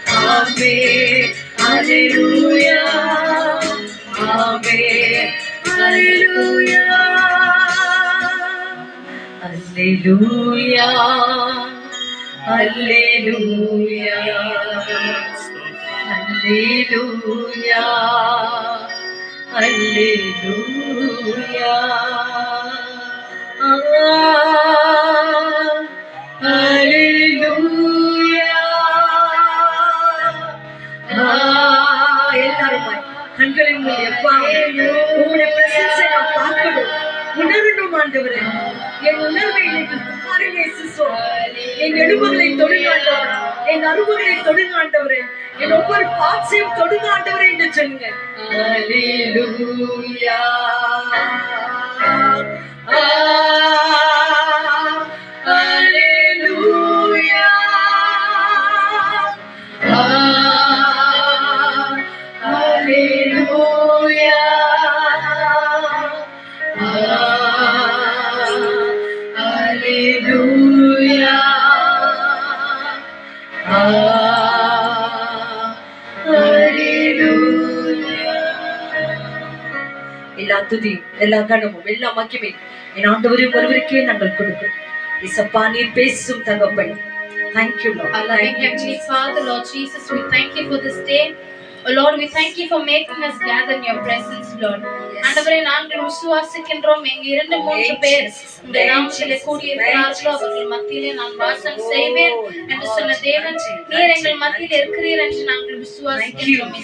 Amen, Hallelujah, Amen, Hallelujah, Hallelujah, Hallelujah. Hallelujah, Hallelujah, எல்லாரும் கண்களை மூடி அப்பா உங்களுடைய பிரசன்ஸை நான் பார்க்கணும் உணரணும் ஆண்டவரே என் உணர்வை இன்னைக்கு பாருங்க என் எலும்புகளை தொடுங்க ஆண்டவரே என் அருகுகளை தொடுங்க ஆண்டவரே என் ஒவ்வொரு பாட்சியும் தொடுங்க ஆண்டவரே என்று சொல்லுங்க Hallelujah, Hallelujah, Hallelujah, Hallelujah, எல்லா துதி எல்லா கனமும் எல்லா மகிமை என் ஆண்டவரையும் ஒருவருக்கே நாங்கள் கொடுக்கிறோம் இசப்பா நீர் பேசும் தகப்பன் Thank you Lord. Our loving Heavenly Father, Lord Jesus, we thank you for this day. Oh Lord, we thank you for making us gather in your presence, Lord. ஆண்டவரே, நாங்கள் விசுவாசிக்கின்றோம், எங்க 2-3 பேர் உம்முடைய நாமத்திலே கூடியிருக்கிறார்களோ அவர்கள் மத்தியிலே நான் வாசம் செய்வேன் என்று சொன்ன தேவன், நீர் எங்கள் மத்தியில் இருக்கிறீர் என்று நாங்கள் விசுவாசிக்கின்றோம்.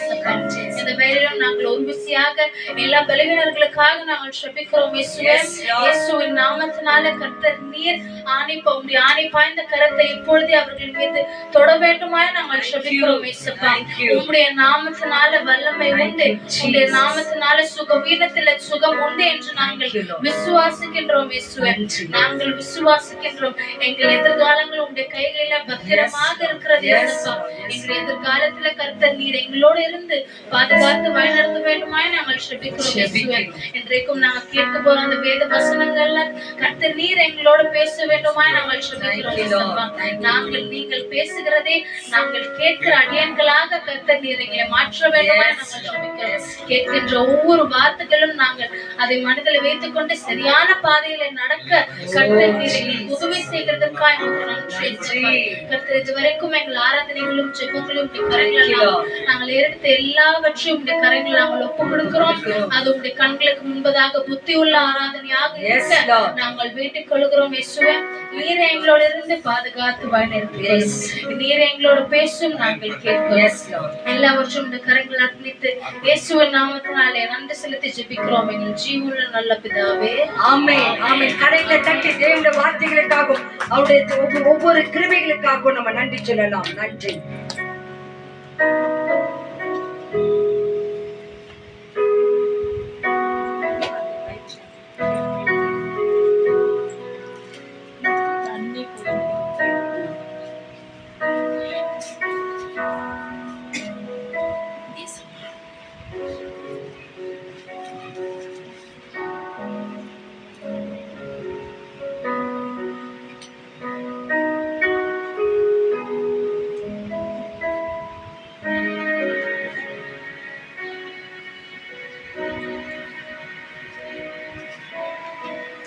இந்த வேளையிலும் நாங்கள் ஒரு விசியாக எல்லா பலவீனர்களுக்காக நாங்கள் ஜெபிக்கிறோம். இயேசுவின் நாமத்தினால கர்த்தர் நீர் உம்முடைய ஆணி பாய்ந்த கரத்தை இப்பொழுதே அவர்கள் மீது தொட வேண்டுமாய் நாங்கள் ஜெபிக்கிறோம். உம்முடைய நாமத்தினால வல்லமை உண்டு, உம்முடைய நாமத்தினால சுகவீனத்தில சுகம் உண்டு என்று நாங்கள் விசுவாசிக்கின்றோம். நாங்கள் விசுவாசிக்கின்றோம். எங்கள் எதிர்காலங்கள் உங்களுடைய கைகளில பத்திரமாக இருக்கிறது. எங்கள் எதிர்காலத்துல கர்த்தர் நீர் எங்களோடு இருந்து பாதுகாத்து வழிநடத்த வேண்டுமாய் நாங்கள் ஜெபிக்கிறோம். இன்றைக்கும் நாங்கள் கேட்க போற அந்த வேத வசனங்கள்ல கர்த்தர் நீர் எங்களோடு பேச வேண்டுமாய் நாங்கள் ஜெபிக்கிறோம். நாங்கள் நீங்கள் பேசுகிறதே நாங்கள் கேட்கிற அடியன்களாக கர்த்தர் நீர் எங்களை மாற்ற வேண்டுமாய் நாங்கள் ஜெபிக்கிறோம். கேட்கின்ற ஒவ்வொரு வார்த்தைகளும் நாங்கள் அதை மனதில் வைத்துக் கொண்டு சரியான பாதையில நடக்க கர்த்தர் நீர் எங்களுக்கு உதவி செய்கிறதற்காக நன்றி. கர்த்தர் இதுவரைக்கும் எங்கள் ஆராதனைகளும் ஜெபங்களும் நாங்கள் எடுத்த எல்லாவற்றையும் உடைய கரங்களை நாங்கள் ஒப்பு கொடுக்கிறோம். அது உடைய கண்களுக்கு முன்பதாக புத்தி உள்ள ஆராதனையாக இருக்க நாங்கள் வேண்டிக் கொள்கிறோம். இயேசுவே, நீர் எங்களோட இருந்து பாதுகாத்து வழிநடத்துகிறீர். நீர் எங்களோட பேசும் நாங்கள் கேட்கிறோம். எல்லாவற்றும் உடைய கரங்களை அர்ப்பணித்து இயேசுவின் நாமத்தினாலே நன்றி செலுத்தி ஜெபிக்கிறோம் எங்கள் ஜீவனுள்ள நல்ல பிதாவே, ஆமென். ஆமென். கரங்களை தட்டி தேவனுடைய வார்த்தைகளுக்காகவும் அவருடைய ஒவ்வொரு கிருபைகளுக்காகவும் நம்ம நன்றி சொல்லலாம். நன்றி.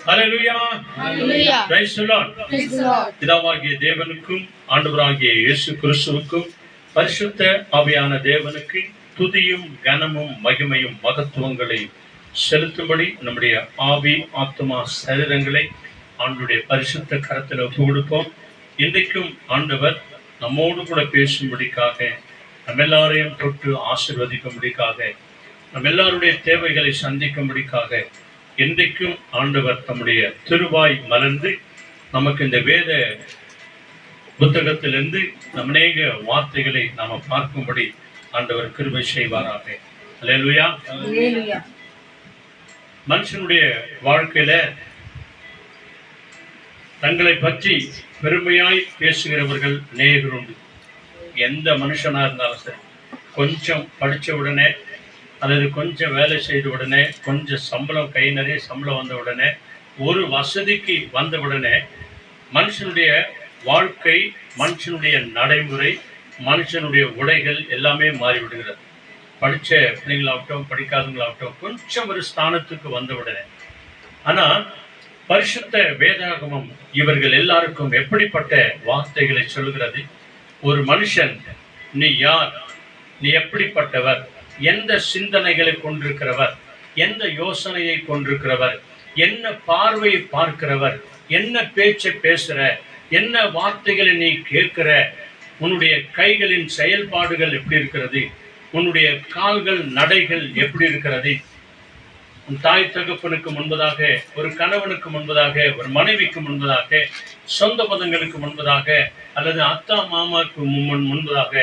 ஹல்லேலூயா. Praise the Lord. பிதாவாகிய தேவனுக்கும் ஆண்டவராகிய இயேசு கிறிஸ்துவுக்கும் பரிசுத்த ஆவியான தேவனுக்கு துதியும் கனமும் மகிமையும் மகத்துவங்களை செலுத்தும்படி நம்முடைய ஆவி ஆத்மா சரீரங்களை ஆண்டவருடைய பரிசுத்த கரத்தில் ஒப்பு கொடுப்போம். இன்றைக்கும் ஆண்டவர் நம்மோடு கூட பேசும்படிக்காக, நம்ம எல்லாரையும் தொட்டு ஆசீர்வதிக்கும்படிக்காக, நம்ம எல்லாருடைய தேவைகளை சந்திக்கும்படிக்காக இன்றைக்கும் ஆண்டவர் தம்முடைய திருவாய் மலர்ந்து நமக்கு இந்த வேத புத்தகத்திலிருந்து அநேக வார்த்தைகளை நாம பார்க்கும்படி ஆண்டவர் கிருபை செய்வாராக. அல்லேலூயா. மனுஷனுடைய வாழ்க்கையில தங்களை பற்றி பெருமையாய் பேசுகிறவர்கள் அநேகர் உண்டு. எந்த மனுஷனா இருந்தாலும் சரி, கொஞ்சம் படிச்ச உடனே அல்லது கொஞ்சம் வேலை செய்த உடனே, கொஞ்சம் சம்பளம் கை நிறைய சம்பளம் வந்த உடனே, ஒரு வசதிக்கு வந்த உடனே மனுஷனுடைய வாழ்க்கை, மனுஷனுடைய நடைமுறை, மனுஷனுடைய உடைகள் எல்லாமே மாறிவிடுகிறது. படித்த பிள்ளைங்களாகட்டும் படிக்காதவங்களாகட்டும் கொஞ்சம் ஒரு ஸ்தானத்துக்கு வந்த உடனே. ஆனால் பரிசுத்த வேதாகமம் இவர்கள் எல்லாருக்கும் எப்படிப்பட்ட வார்த்தைகளை சொல்கிறது? ஒரு மனுஷன், நீ யார், நீ எப்படிப்பட்டவர், எந்த சிந்தனைகளை கொண்டிருக்கிறவர், எந்த யோசனையை கொண்டிருக்கிறவர், என்ன பார்வையை பார்க்கிறவர், என்ன பேச்சை பேசுற, என்ன வார்த்தைகளை நீ கேட்கிற, உன்னுடைய கைகளின் செயல்பாடுகள் எப்படி இருக்கிறது, உன்னுடைய கால்கள் நடைகள் எப்படி இருக்கிறது, உன் தாய் தகப்பனுக்கு முன்பதாக, ஒரு கணவனுக்கு முன்பதாக, ஒரு மனைவிக்கு முன்பதாக, சொந்த பதங்களுக்கு முன்பதாக, அல்லது அத்தா மாமாவுக்கு முன்பதாக,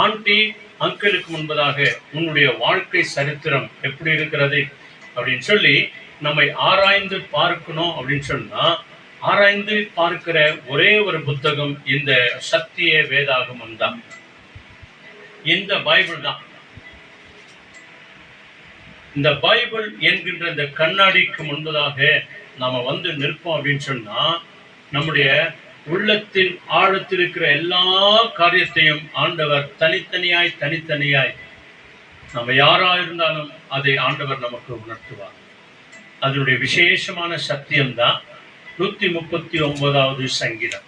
ஆண்டி அங்கிளுக்கு முன்பதாக உன்னுடைய வாழ்க்கை சரித்திரம் எப்படி இருக்கிறது அப்படின்னு சொல்லி நம்மை ஆராய்ந்து பார்க்கணும். அப்படின்னு சொன்னா ஆராய்ந்து பார்க்கிற ஒரே ஒரு புத்தகம் இந்த சத்திய வேதாகமம் தான், இந்த பைபிள் தான். இந்த பைபிள் என்கின்ற இந்த கண்ணாடிக்கு முன்பதாக நாம வந்து நிற்போம் அப்படின்னு சொன்னா நம்முடைய உள்ளத்தின் ஆழத்தில் இருக்கிற எல்லா காரியத்தையும் ஆண்டவர் தனித்தனியாய் நம்ம யாரா இருந்தாலும் அதை ஆண்டவர் நமக்கு உணர்த்துவார். அதனுடைய விசேஷமான சத்தியம்தான் 139வது சங்கீதம்.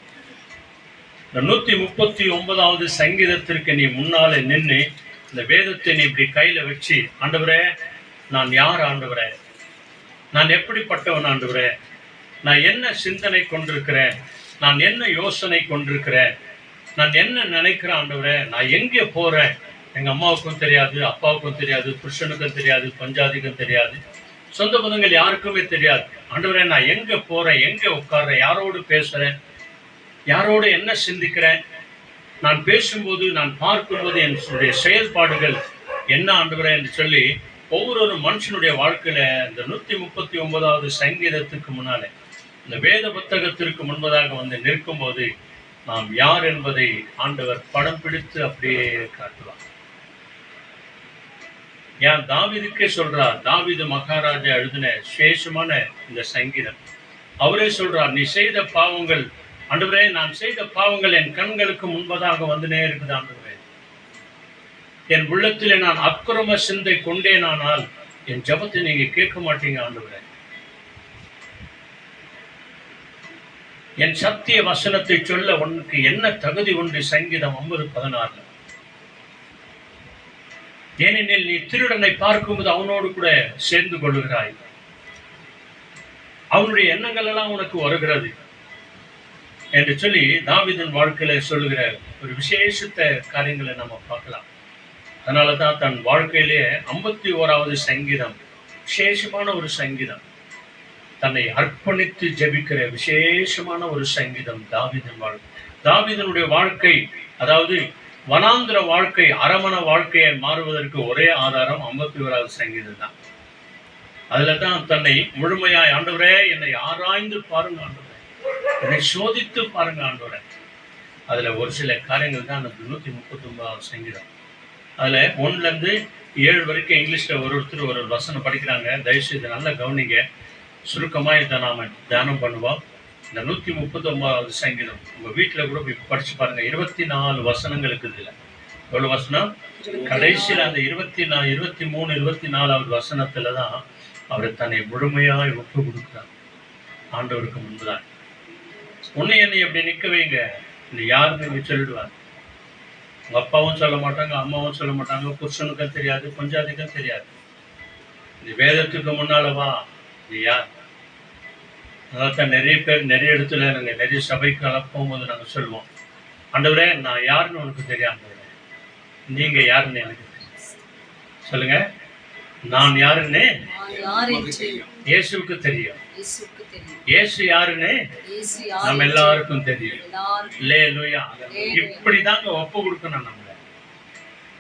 இந்த 139வது சங்கீதத்திற்கு நீ முன்னாலே நின்று இந்த வேதத்தை நீ இப்படி கையில வச்சு, ஆண்டவரே நான் யார் ஆண்டவரே, நான் எப்படிப்பட்டவன் ஆண்டவரே, நான் என்ன சிந்தனை கொண்டிருக்கிறேன், நான் என்ன யோசனை கொண்டிருக்கிறேன், நான் என்ன நினைக்கிறேன் ஆண்டவரே, நான் எங்கே போறேன், எங்க அம்மாவுக்கும் தெரியாது, அப்பாவுக்கும் தெரியாது, புருஷனுக்கும் தெரியாது, பஞ்சாதிக்கும் தெரியாது, சொந்த பந்தங்கள் யாருக்குமே தெரியாது. ஆண்டவரே நான் எங்க போறேன், எங்க உட்கார்றேன், யாரோடு பேசுறேன், யாரோடு என்ன சிந்திக்கிறேன், நான் பேசும்போது, நான் பார்க்கும்போது என்னுடைய செயல்பாடுகள் என்ன ஆண்டவரே என்று சொல்லி ஒவ்வொரு மனுஷனுடைய வாழ்க்கையில இந்த 139வது சங்கீதத்துக்கு முன்னாலே, இந்த வேத புத்தகத்திற்கு முன்பதாக வந்து நிற்கும் போது நாம் யார் என்பதை ஆண்டவர் படம் பிடித்து அப்படியே காட்டுவார். ஏன் தாவீதுக்கே சொல்றார், தாவீது மகாராஜா எழுதின விசேஷமான இந்த சங்கீதம். அவரே சொல்றார், நீ செய்த பாவங்கள் ஆண்டவரே, நான் செய்த பாவங்கள் என் கண்களுக்கு முன்பதாக வந்துனே இருக்குது ஆண்டவரே, என் உள்ளத்திலே நான் அக்கிரம சிந்தை கொண்டேனானால் என் ஜெபத்தை நீங்க கேட்க மாட்டீங்க ஆண்டவரே, என் சத்திய வசனத்தை சொல்ல உனக்கு என்ன தகுதி உண்டு? சங்கீதம் 50:16. ஏனெனில் நீ திருடனை பார்க்கும்போது அவனோடு கூட சேர்ந்து கொள்ளுகிறாய், அவனுடைய எண்ணங்கள் எல்லாம் உனக்கு வருகிறது என்று சொல்லி தாவீதின் வாழ்க்கையில சொல்லுகிற ஒரு விசேஷத்த காரியங்களை நம்ம பார்க்கலாம். அதனாலதான் தன் வாழ்க்கையிலே 51வது சங்கீதம் விசேஷமான ஒரு சங்கீதம், தன்னை அர்ப்பணித்து ஜெபிக்கிற விசேஷமான ஒரு சங்கீதம் தாவீதின் வாழ்க்கை. தாவீதினுடைய வாழ்க்கை, அதாவது வனாந்திர வாழ்க்கை அரமண வாழ்க்கையை மாறுவதற்கு ஒரே ஆதாரம் 51வது சங்கீதம் தான். அதுல தான் தன்னை முழுமையாய், ஆண்டவரே என்னை ஆராய்ந்து பாருங்க ஆண்டவரே, என்னை சோதித்து பாருங்க ஆண்டவரே. அதுல ஒரு சில காரியங்கள் தான் அந்த 139வது சங்கீதம். அதுல 1-7 வரைக்கும் இங்கிலீஷ்ல ஒருத்தர் ஒரு வசனம் படிக்கிறாங்க. தயவுசெய்து நல்லா கவனிங்க, சுருக்கமா இதை நாம தியானம் பண்ணுவோம். இந்த 139வது சங்கீதம் உங்க வீட்டுல கூட போய் படிச்சு பாருங்க. 24 வசனங்களுக்கு இதுல எவ்வளவு வசனம்? கடைசியில அந்த 24, 23, 24வது வசனத்துலதான் அவர் தன்னை முழுமையாய் ஒப்பு கொடுக்கிறார் ஆண்டவருக்கு முன்புதான். உன்னை என்னை அப்படி நிக்க வைங்க, நீ யாருன்னு சொல்லிடுவார். உங்க அப்பாவும் சொல்ல மாட்டாங்க, அம்மாவும் சொல்ல மாட்டாங்க, புருஷனுக்கும் தெரியாது, பஞ்சாதிக்கும் தெரியாது. நீ வேதத்துக்கு முன்னாலவா, நீ யார்? அதான் நிறைய பேர் நிறைய இடத்துல நாங்க நிறைய சபைக்கு போகும்போது நாங்க சொல்லுவோம், ஆண்டவரே நான் யாருன்னு உனக்கு தெரியாது, நீங்க யாருன்னு எனக்கு சொல்லுங்க. நான் யாருன்னு இயேசுவுக்கு தெரியும். இயேசு யாருன்னு நம்ம எல்லாருக்கும் தெரியும். அல்லேலூயா. இப்படிதாங்க ஒப்பு கொடுக்கணும். நம்ம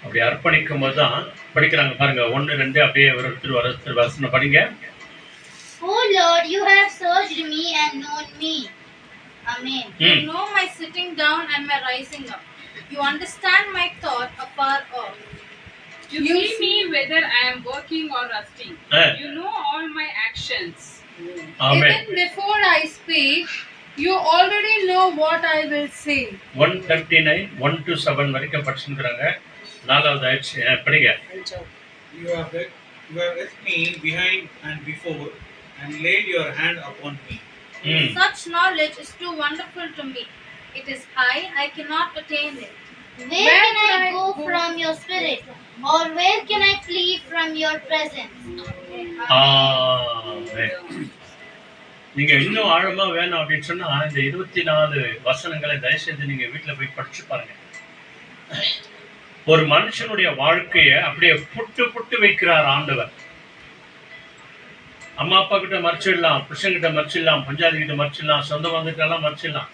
அப்படி அர்ப்பணிக்கும் போதுதான் படிக்கிறாங்க பாருங்க. 1-2 அப்படியே ஒருத்தர் வசனம் படிங்க. Oh Lord, you have searched me and known me. Amen. You know my sitting down and my rising up. You understand my thought afar off. You see me whether I am working or resting. You know all my actions. Amen. Even before I speak, you already know what I will say. 139, 1-7 வரைக்கும் படிச்சுக்கிறாங்க. 4வது ஆயிடுச்சு, படிங்க. You have with me behind and before, and laid your hand upon me. Such knowledge is too wonderful to me. It is high, I cannot attain it. Where can I go from your spirit? Or where can I flee from your presence? நீங்க இன்னும் ஆழமா வேணும் அப்படின்னு சொன்னா இந்த 24 வசனங்களை தயவுசெய்து நீங்க வீட்டுல போய் படிச்சு பாருங்க. ஒரு மனுஷனுடைய வாழ்க்கைய அப்படியே புட்டு வைக்கிறார் ஆண்டவர். அம்மா அப்பா கிட்ட மறைச்சிடலாம், புருஷன் கிட்ட மறைச்சிடலாம், பஞ்சாதி கிட்ட மறைச்சிடலாம், சொந்த பந்தத்துல எல்லாம் மறைச்சிடலாம்.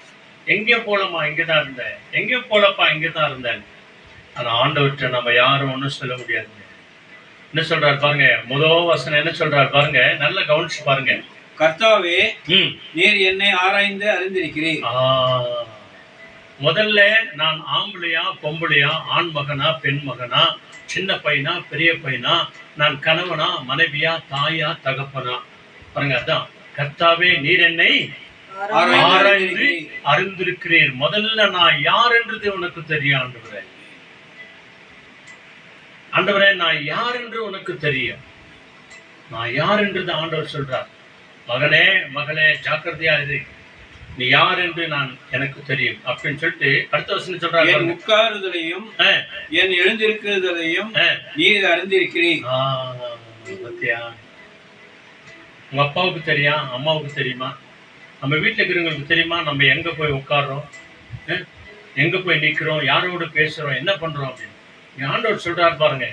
எங்கேயும் போலமா இங்கதான் இருந்தேன், எங்கேயும் போலப்பா இங்கதான் இருந்தேன். ஆனா ஆண்டவர்கிட்ட நம்ம யாரும் ஒன்றும் சொல்ல முடியாதுங்க. என்ன சொல்றாரு பாருங்க, முதல் வசனம் என்ன சொல்றாரு பாருங்க, நல்லா கவனிச்சு பாருங்க. கர்த்தாவே, நீர் என்னை ஆராய்ந்து அறிந்திருக்கிறீர். முதல்ல நான் ஆம்பளையா பொம்பளையா, ஆண் மகனா பெண் மகனா, சின்ன பையனா பெரிய பையனா, நான் கணவனா மனைவியா தாயா தகப்பனா, பாருங்க. அதான் கர்த்தாவே நீர் என்னை ஆராய்ந்து அறிந்திருக்கிறீர். முதல்ல நான் யார் என்றது உனக்கு தெரியும் ஆண்டவரே. ஆண்டவரே நான் யார் என்று உனக்கு தெரியும். நான் யார் என்றது ஆண்டவர் சொல்றார். மகனே மகளே ஜாக்கிரதையா இரு. நீ யார் என்று எனக்கு தெரியும் அப்படின்னு சொல்லிட்டு அடுத்த வசனம் சொல்றாரு. என் உட்காருதலையும் என் எழுந்திருக்கிறதையும் நீர் அறிந்திருக்கிறீர். பத்தியா, உங்க அப்பாவுக்கு தெரியும், அம்மாவுக்கு தெரியுமா, நம்ம வீட்டுல இருக்கிறவங்களுக்கு தெரியுமா நம்ம எங்க போய் உட்கார்றோம், எங்க போய் நிக்கிறோம், யாரோட பேசுறோம், என்ன பண்றோம் அப்படின்னு. ஆண்டவர் சொல்றாரு பாருங்க,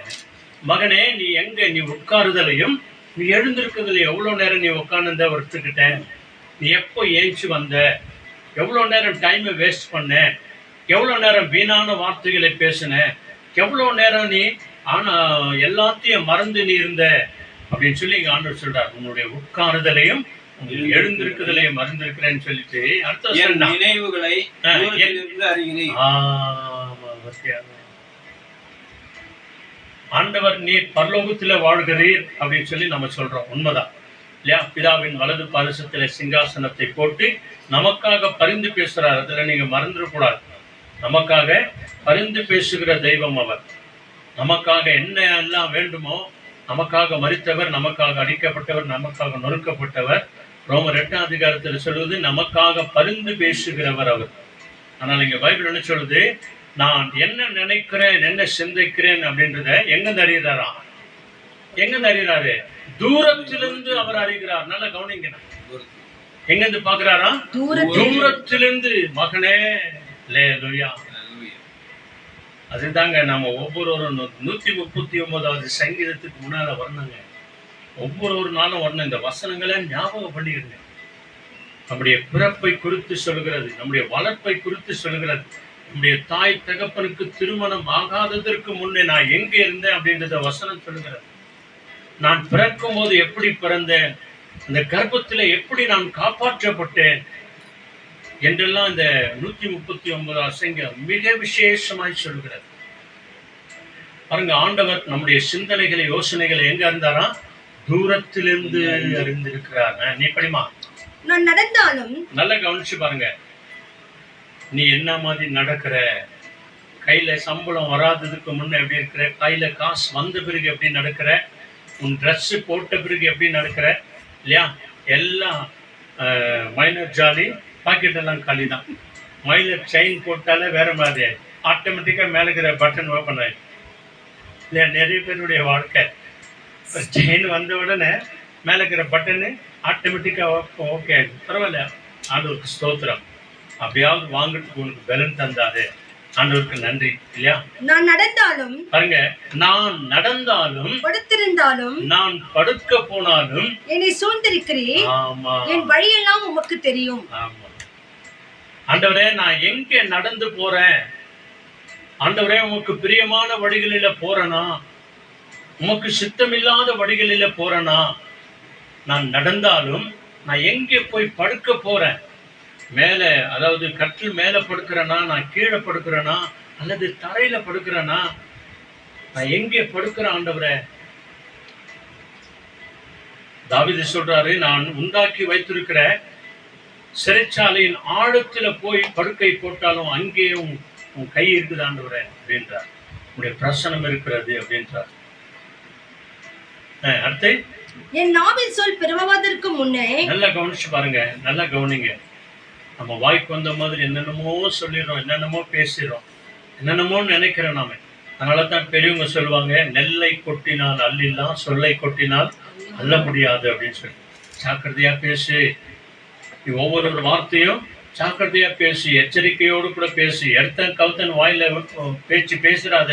மகனே நீ உட்காருதலையும் நீ எழுந்திருக்கிறதுல எவ்வளவு நேரம் நீ உட்கார்ந்து ஒருத்துக்கிட்ட, நீ எப்போ ஏஞ்சி வந்த, எவ்வளவு நேரம் டைமை வேஸ்ட் பண்ண, எவ்வளவு நேரம் வீணான வார்த்தைகளை பேசின, எவ்வளவு நேரம் நீ எல்லாத்தையும் மறந்து நீ இருந்த அப்படின்னு சொல்லி இங்க ஆண்டவர் சொல்றார். உன்னுடைய உட்காருதலையும் எழுந்திருக்குதலையும் மறந்திருக்கிறேன்னு சொல்லிட்டு அடுத்த நினைவுகளை ஆண்டவர் நீ பரலோகத்துல வாழ்கிறீர் அப்படின்னு சொல்லி நம்ம சொல்றோம். உண்மைதான் இல்லையா? பிதாவின் வலது பாரிசத்துல சிங்காசனத்தை போட்டு நமக்காக பரிந்து பேசுறார். அதுல நீங்க மறந்துடக்கூடாது. நமக்காக பரிந்து பேசுகிற தெய்வம் அவர். நமக்காக என்ன எல்லாம் வேண்டுமோ, நமக்காக மரித்தவர், நமக்காக அடிக்கப்பட்டவர், நமக்காக நொறுக்கப்பட்டவர். ரோமர் 8ஆம் அதிகாரத்தில் சொல்வது நமக்காக பரிந்து பேசுகிறவர் அவர். ஆனால் இங்க பைபிள் என்ன சொல்லுது, நான் என்ன நினைக்கிறேன், என்ன சிந்திக்கிறேன் அப்படின்றத எங்க அறிகிறாரு? தூரத்திலிருந்து அவர் அறிகிறார். நல்ல கவனிங்க, எங்க இருந்து பாக்குறாரா? தூரத்திலிருந்து. மகனே லேலுயா. அதுதாங்க நம்ம ஒவ்வொருவரும் 139வது சங்கீதத்துக்கு முன்னால வரணுங்க. ஒவ்வொரு நாளும் வரணும். இந்த வசனங்களை ஞாபகம் பண்ணிடுங்க. நம்முடைய பிறப்பை குறித்து சொல்கிறது, நம்முடைய வளர்ப்பை குறித்து சொல்கிறது, நம்முடைய தாய் தகப்பனுக்கு திருமணம் ஆகாததற்கு முன்னே நான் எங்க இருந்தேன் அப்படின்றத வசனம் சொல்லுகிறது. நான் பிறக்கும் போது எப்படி பிறந்தேன், அந்த கர்ப்பத்துல எப்படி நான் காப்பாற்றப்பட்டேன் என்றெல்லாம் இந்த 139வது சங்கீதம் மிக விசேஷமாய் சொல்கிறது. பாருங்க, ஆண்டவர் நம்முடைய சிந்தனைகளை, யோசனைகளை எங்க இருந்தாரா? தூரத்திலிருந்து அறிந்திருக்கிறார். நீ படிமா, நான் நடந்தாலும் நல்லா கவனிச்சு பாருங்க. நீ என்ன மாதிரி நடக்கிற, கையில சம்பளம் வராததுக்கு முன்ன எப்படி இருக்கிற, கையில காசு வந்த பிறகு எப்படி நடக்கிற, உன் ட்ரெஸ் போட்ட பிறகு எப்படி நடக்கிற இல்லையா? எல்லாம் மைனர் ஜாலி, பாக்கெட் எல்லாம் காலி தான். மைனர் செயின் போட்டாலே வேற மாதிரி ஆட்டோமேட்டிக்கா மேல இருக்கிற பட்டன் ஓப்பன் ஆயிடும் இல்லையா? நிறைய பேருடைய வாழ்க்கை செயின் வந்த உடனே மேல இருக்கிற பட்டனு ஆட்டோமேட்டிக்கா ஓகே ஆயிடுது. பரவாயில்ல, ஆண்டவருக்கு ஸ்தோத்திரம். அப்படியாவது வாங்குறதுக்கு உனக்கு பலன் தந்தாரு, ஆண்டவருக்கு நன்றி இல்லையா? நான் நடந்தாலும் பாருங்க, நான் நடந்தாலும், படுத்திருந்தாலும், நான் படுக்க போனாலும் என்னை சூழ்ந்திருக்கிறீர். ஆமா, என் வழியெல்லாம் உமக்கு தெரியும். ஆமா. ஆண்டவரே, நான் எங்க நடந்து போறேன், ஆண்டவரே உமக்கு பிரியமான வழிகளில போறேனா, உமக்கு சித்தமில்லாத வழிகளில போறேனா, நான் நடந்தாலும் நான் எங்கே போய் படுக்க போறேன், மேல அதாவது கட்டில் மேல படுக்கிறேனா, நான் கீழே படுக்கிறேனா, அல்லது தரையில படுக்கிறேனா, நான் எங்கே படுக்கிறேன் ஆண்டவரே? தாவீது சொல்றாரு, நான் உண்டாக்கி வைத்திருக்கிற சிறைச்சாலையின் ஆழத்துல போய் படுக்கை போட்டாலும் அங்கே உன் கை இருக்குது ஆண்டவரே அப்படின்றார். உங்களுடைய பிரசனம் இருக்கிறது அப்படின்றார். அடுத்து, என் நாவில் சொல் பிறவாதற்கு முன்னே. நல்லா கவனிச்சு பாருங்க, நல்லா கவனிங்க. நம்ம வாய்க்கு வந்த மாதிரி என்னென்னமோ சொல்லிடுறோம், என்னென்னமோ பேசிடுறோம், என்னென்னமோ நினைக்கிறோம் நாம. அதனால தான் பெரியவங்க சொல்லுவாங்க, நெல்லை கொட்டினால் அள்ளிலாம், சொல்லை கொட்டினால் அள்ள முடியாது அப்படின்னு சொல்லி. ஜாக்கிரதையா பேசு. நீ ஒவ்வொரு வார்த்தையும் ஜாக்கிரதையா பேசு, எச்சரிக்கையோடு கூட பேசு. எடுத்தன் கவுத்தன் வாயில பேச்சு பேசுறாத.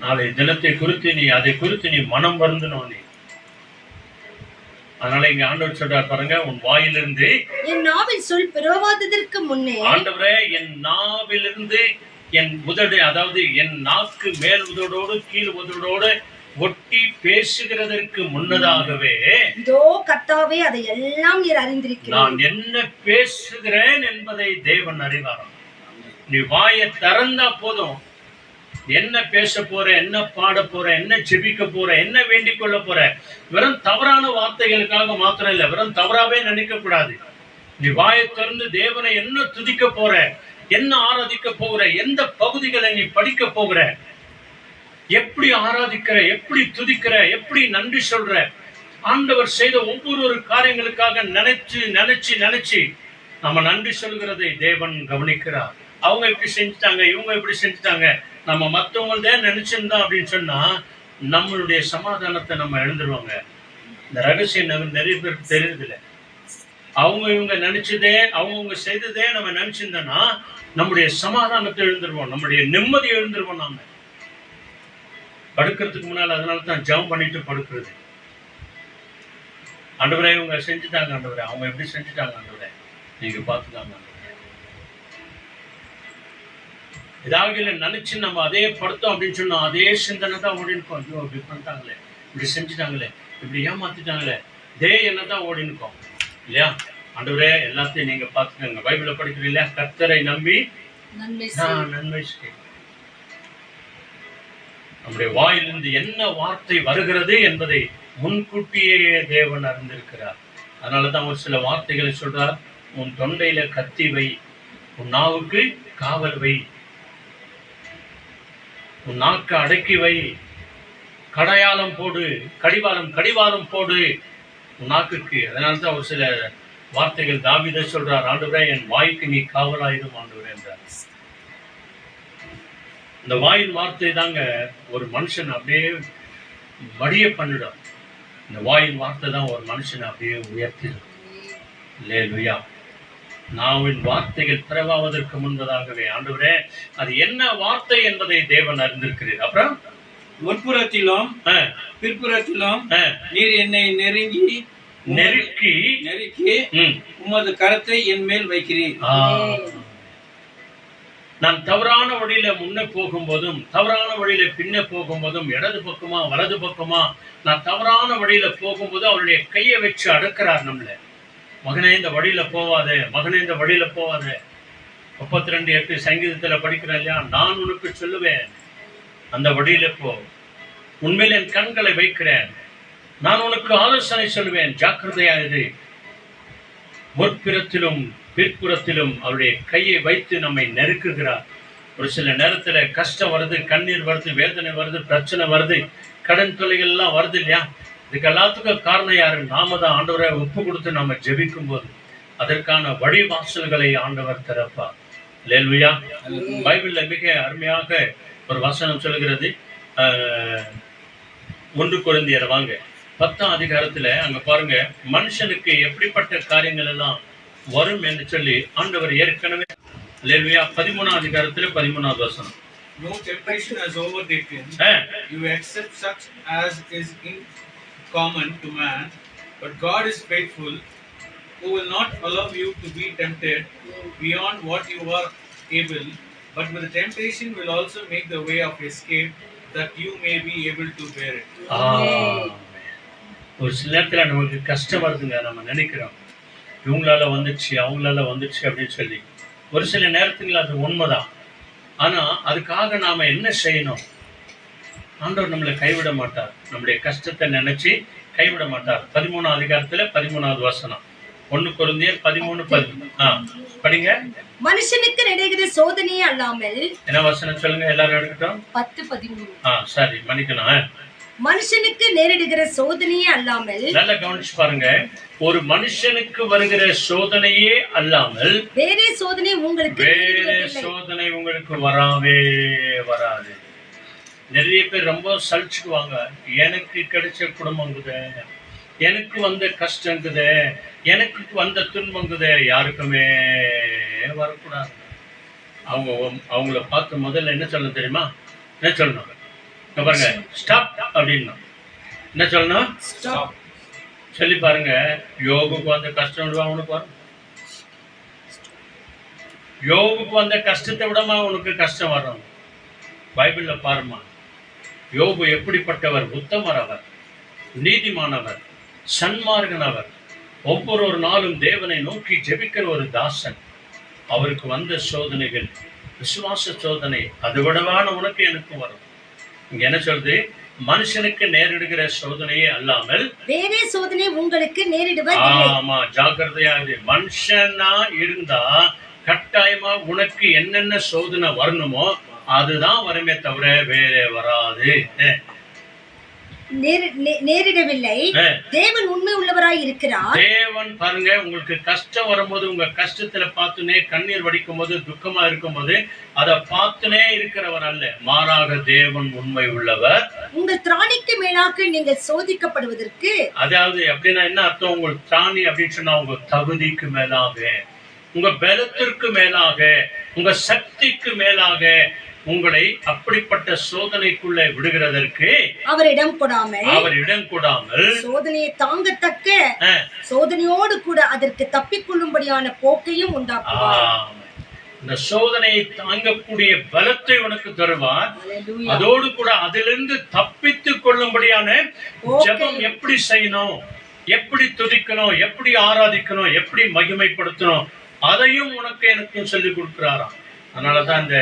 நாளை தினத்தை குறித்து நீ, அதை குறித்து நீ மனம் வருந்தணும் நீ. அதனால இங்க ஆண்டவர் சொல்றார் பாருங்க, உன் வாயிலிருந்து என் நாவில் சொல் பிறவாததற்கு முன்னே. ஆண்டவரே, என் நாவிலிருந்து என் உதடு, அதாவது என் நாக்கு மேல் உதடோடு கீழ் உதடோடு ஒட்டி பேசுகிறதற்கு முன்னதாகவே இதோ கர்த்தாவே அதை எல்லாம் நீர் அறிந்திருக்கிறீர். நான் என்ன பேசுகிறேன் என்பதை தேவன் அறிவாராம். நீ வாயை திறந்தா போதும், என்ன பேச போற, என்ன பாட போற, என்ன ஜெபிக்க போற, என்ன வேண்டிக் கொள்ள போற. வெறும் தவறான வார்த்தைகளுக்காக மாத்திரம் இல்ல, வெறும் தவறாவே நினைக்க கூடாது. நீ வாயை திறந்து தேவனை என்ன துதிக்க போற, என்ன ஆராதிக்க போகிற, எந்த பகுதிகளை நீ படிக்க போகிற, எப்படி ஆராதிக்கிற, எப்படி துதிக்கிற, எப்படி நன்றி சொல்ற, ஆண்டவர் செய்த ஒவ்வொரு காரியங்களுக்காக நினைச்சு நினைச்சு நினைச்சு நம்ம நன்றி சொல்கிறதை தேவன் கவனிக்கிறார். அவங்க இப்படி செஞ்சுட்டாங்க, இவங்க இப்படி செஞ்சுட்டாங்க, நம்ம மற்றவங்கள்தே நினைச்சிருந்தோம் அப்படின்னு சொன்னா நம்மளுடைய சமாதானத்தை நம்ம எழுந்துருவாங்க. இந்த ரகசியம் நிறைய பேருக்கு தெரியுதில்ல. அவங்க இவங்க நினைச்சதே, அவங்கவுங்க செய்ததே நம்ம நினைச்சிருந்தோம்னா நம்முடைய சமாதானத்தை எழுந்துருவோம், நம்முடைய நிம்மதி எழுந்துருவோம். நாம படுக்கிறதுக்கு முன்னால் அதனால தான் ஜெபம் பண்ணிட்டு படுக்கிறது. ஆண்டவரே இவங்க செஞ்சுட்டாங்க, ஆண்டவரே அவங்க எப்படி செஞ்சுட்டாங்க, ஆண்டவரே நீங்க பார்த்துக்காங்க. ஏதாவது நினைச்சு நம்ம அதே படுத்தோம் அப்படின்னு சொன்னோம், அதே சிந்தனை தான் ஓடினுக்கோம். ஐயோ இப்படி பண்ணிட்டாங்களே, இப்படி செஞ்சுட்டாங்களே, இப்படி ஏமாத்திட்டாங்களே, இதே என்ன தான் ஓடினுக்கோம் இல்லையா? ஆண்டவரே எல்லாத்தையும் நீங்க பார்த்துக்கோங்க. பைபிள படிக்கிறீங்க இல்லையா? கர்த்தரை நம்பி நன்மை செய்யும். நம்முடைய வாயிலிருந்து என்ன வார்த்தை வருகிறது என்பதை முன்கூட்டியே தேவன் அறிந்திருக்கிறார். அதனாலதான் ஒரு சில வார்த்தைகளை சொல்றார். உன் தொண்டையில கத்தி வை, உன் நாவுக்கு காவல் வை, உன் நாக்கு அடக்கி வை, கடையாளம் போடு, கடிவாளம் போடு உன் நாக்குக்கு. அதனால்தான் ஒரு சில வார்த்தைகள் தாவீது சொல்றார், ஆண்டவரே என் வாய்க்கு நீ காவலாயிரும் ஆண்டவரே என்றார். இந்த வாயின் வார்த்தை தாங்க ஒரு மனுஷன் அப்படியே மடிய பண்ணிடும். இந்த வாயின் வார்த்தை தான் ஒரு மனுஷனை அப்படியே உயர்த்திடும். அல்லேலூயா. நாவின் வார்த்தைகள் பிறவாவதற்கு முன்பதாகவே ஆண்டவரே அது என்ன வார்த்தை என்பதை தேவன் அறிந்திருக்கிறீர். அப்புறம் முற்புறத்திலும் பிற்புறத்திலும் நீர் என்னை நெருக்கி உமது கரத்தை என் மேல் வைக்கிறீர். நான் தவறான வழியில முன்ன போகும்போதும் தவறான வழியில பின்ன போகும்போதும் இடது பக்கமா வலது பக்கமா நான் தவறான வழியில போகும்போது அவருடைய கையை வச்சு அடக்கிறார் நம்மள. மகனே இந்த வழியில போவாதே, மகனே இந்த வழியில போவாதே. 32:8 சங்கீதத்துல படிக்கிறேன் இல்லையா? நான் உனக்கு சொல்லுவேன் அந்த வழியில போ, உண்மையில் என் கண்களை வைக்கிறேன், நான் உனக்கு ஆலோசனை சொல்லுவேன், ஜாக்கிரதையாயிரு. முற்புறத்திலும் பிற்புறத்திலும் அவருடைய கையை வைத்து நம்மை நெருக்குகிறார். ஒரு சில நேரத்துல கஷ்டம் வருது, கண்ணீர் வருது, வேதனை வருது, பிரச்சனை வருது, கடன் தொல்லைகள் எல்லாம் வருது இல்லையா? இதுக்கு எல்லாத்துக்கும் காரணம் யாரு? நாம தான் ஆண்டவரை ஒப்பு கொடுத்து நாம ஜெபிக்கும் போது அதற்கான வழி வாசல்களை ஆண்டவர் திறப்பார். அல்லேலூயா. பைபிள்ல மிக அருமையாக ஒரு வசனம் சொல்லுகிறது. 1 கொரிந்தியர் வாங்க 10ஆம் அதிகாரத்துல அங்க பாருங்க, மனுஷனுக்கு எப்படிப்பட்ட காரியங்கள் எல்லாம் வரும் என்று சொல்லி ஆண்டவர் ஏற்கனவே அல்லேலூயா 13ஆம் அதிகாரத்துல 13வது வசனம். No temptation has overtaken you except such as is in common to man, but God is faithful, who will not allow you to be tempted beyond what you are able, but with the temptation will also make the way of escape, that you may be able to bear it. ஒரு சில நேரத்துல நமக்கு கஷ்டம் வருதுங்க, நம்ம நினைக்கிறோம் இவங்களால வந்துச்சு அவங்களால வந்துச்சு அப்படின்னு சொல்லி. ஒரு சில நேரத்துல அது உண்மைதான். ஆனா அதுக்காக நாம என்ன செய்யணும்? ஆண்டவர் நம்மளை கைவிட மாட்டார், நம்முடைய கஷ்டத்தை நினைச்சு கைவிட மாட்டார். 13ஆம் அதிகாரத்துல 13வது வசனம். 1 கொரிந்தியர் 13:13 படிங்க. மனுஷனுக்கு நடைகிற சோதனையே அல்லாமல் என்ன வசனம் சொல்லுங்க, எல்லாரும் எடுக்கட்டும். 10:13. சரி மன்னிக்கணும். மனுஷனுக்கு நேரிடுகிற சோதனையே அல்லாமல், நல்லா கவனிச்சு பாருங்க, ஒரு மனுஷனுக்கு வருகிற சோதனையே அல்லாமல் வேற சோதனை உங்களுக்கு வரவே வராது. நிறைய பேர் ரொம்ப சலிச்சுக்குவாங்க. எனக்கு கிடைச்ச குடும்பங்குதே, எனக்கு வந்த கஷ்டங்குதே, எனக்கு வந்த துன்பங்குதே, யாருக்குமே வரக்கூடாது. அவங்கள பார்த்து முதல்ல என்ன சொல்லணும் தெரியுமா? என்ன சொல்லணும் பாருங்க, ஸ்டாப் அப்படின்னா என்ன சொல்லணும்? ஸ்டாப் சொல்லி பாருங்க. யோகுக்கு வந்த கஷ்டம் விடுவா உனக்கு வரும். யோகுக்கு வந்த கஷ்டத்தை விடமா உனக்கு கஷ்டம் வரும். பைபிள்ல பாருமா, யோபு எப்படிப்பட்டவர்? உத்தமர் அவர், நீதிமானவர், சன்மார்கனவர், ஒவ்வொரு நாளும் தேவனை நோக்கி ஜெபிக்கிற ஒரு தாசன். அவருக்கு வந்த சோதனைகள் விசுவாச சோதனை. அது விடவான உனக்கு எனக்கு வரும். இங்க என்ன சொல்றது? மனுஷனுக்கு நேரிடுகிற சோதனையே அல்லாமல் வேற சோதனை உங்களுக்கு நேரிடுவதில்லை. ஆமா, ஜாக்கிரதையா இரு. மனுஷனா இருந்தா கட்டாயமா உனக்கு என்னென்ன சோதனை வரணுமோ அதுதான் வருமே தவிர வேற வராது. நேரிடவில்லை. தேவன் உண்மை உள்ளவராய் இருக்கிறார். தேவன் பாருங்க, உங்களுக்கு கஷ்டம் வரும்போது, உங்க கஷ்டத்துல பார்த்துனே கண்ணீர் வடிக்கும் போது, துக்கமா இருக்கும் போது அதை பார்த்துனே இருக்கிறவர் அல்ல, மாறாக தேவன் உண்மை உள்ளவர். உங்கள் திராணிக்கு மேலாக நீங்கள் சோதிக்கப்படுவதற்கு, அதாவது அப்படின்னா என்ன அர்த்தம்? உங்கள் திராணி அப்படின்னு சொன்னா உங்க தகுதிக்கு மேலாக, உங்க பலத்திற்கு மேலாக, உங்க சக்திக்கு மேலாக உங்களை அப்படிப்பட்ட சோதனைக்குள்ள விடுகிறதற்கு அவர் இடம் கொடாமல் சோதனையை தாங்கத்தக்க சோதனையோடு கூட அதற்கு தப்பிக்கொள்ளும்படியான போக்கையும் உண்டாக்குவார். இந்த சோதனையை தாங்கக்கூடிய பலத்தை உனக்கு தருவார். அதோடு கூட அதிலிருந்து தப்பித்துக் கொள்ளும்படியான ஜெபம் எப்படி செய்யணும், எப்படி துதிக்கணும், எப்படி ஆராதிக்கணும், எப்படி மகிமைப்படுத்தணும், அதையும் உனக்கு எனக்கும் சொல்லிக் கொடுக்கிறாராம். அதனாலதான் இந்த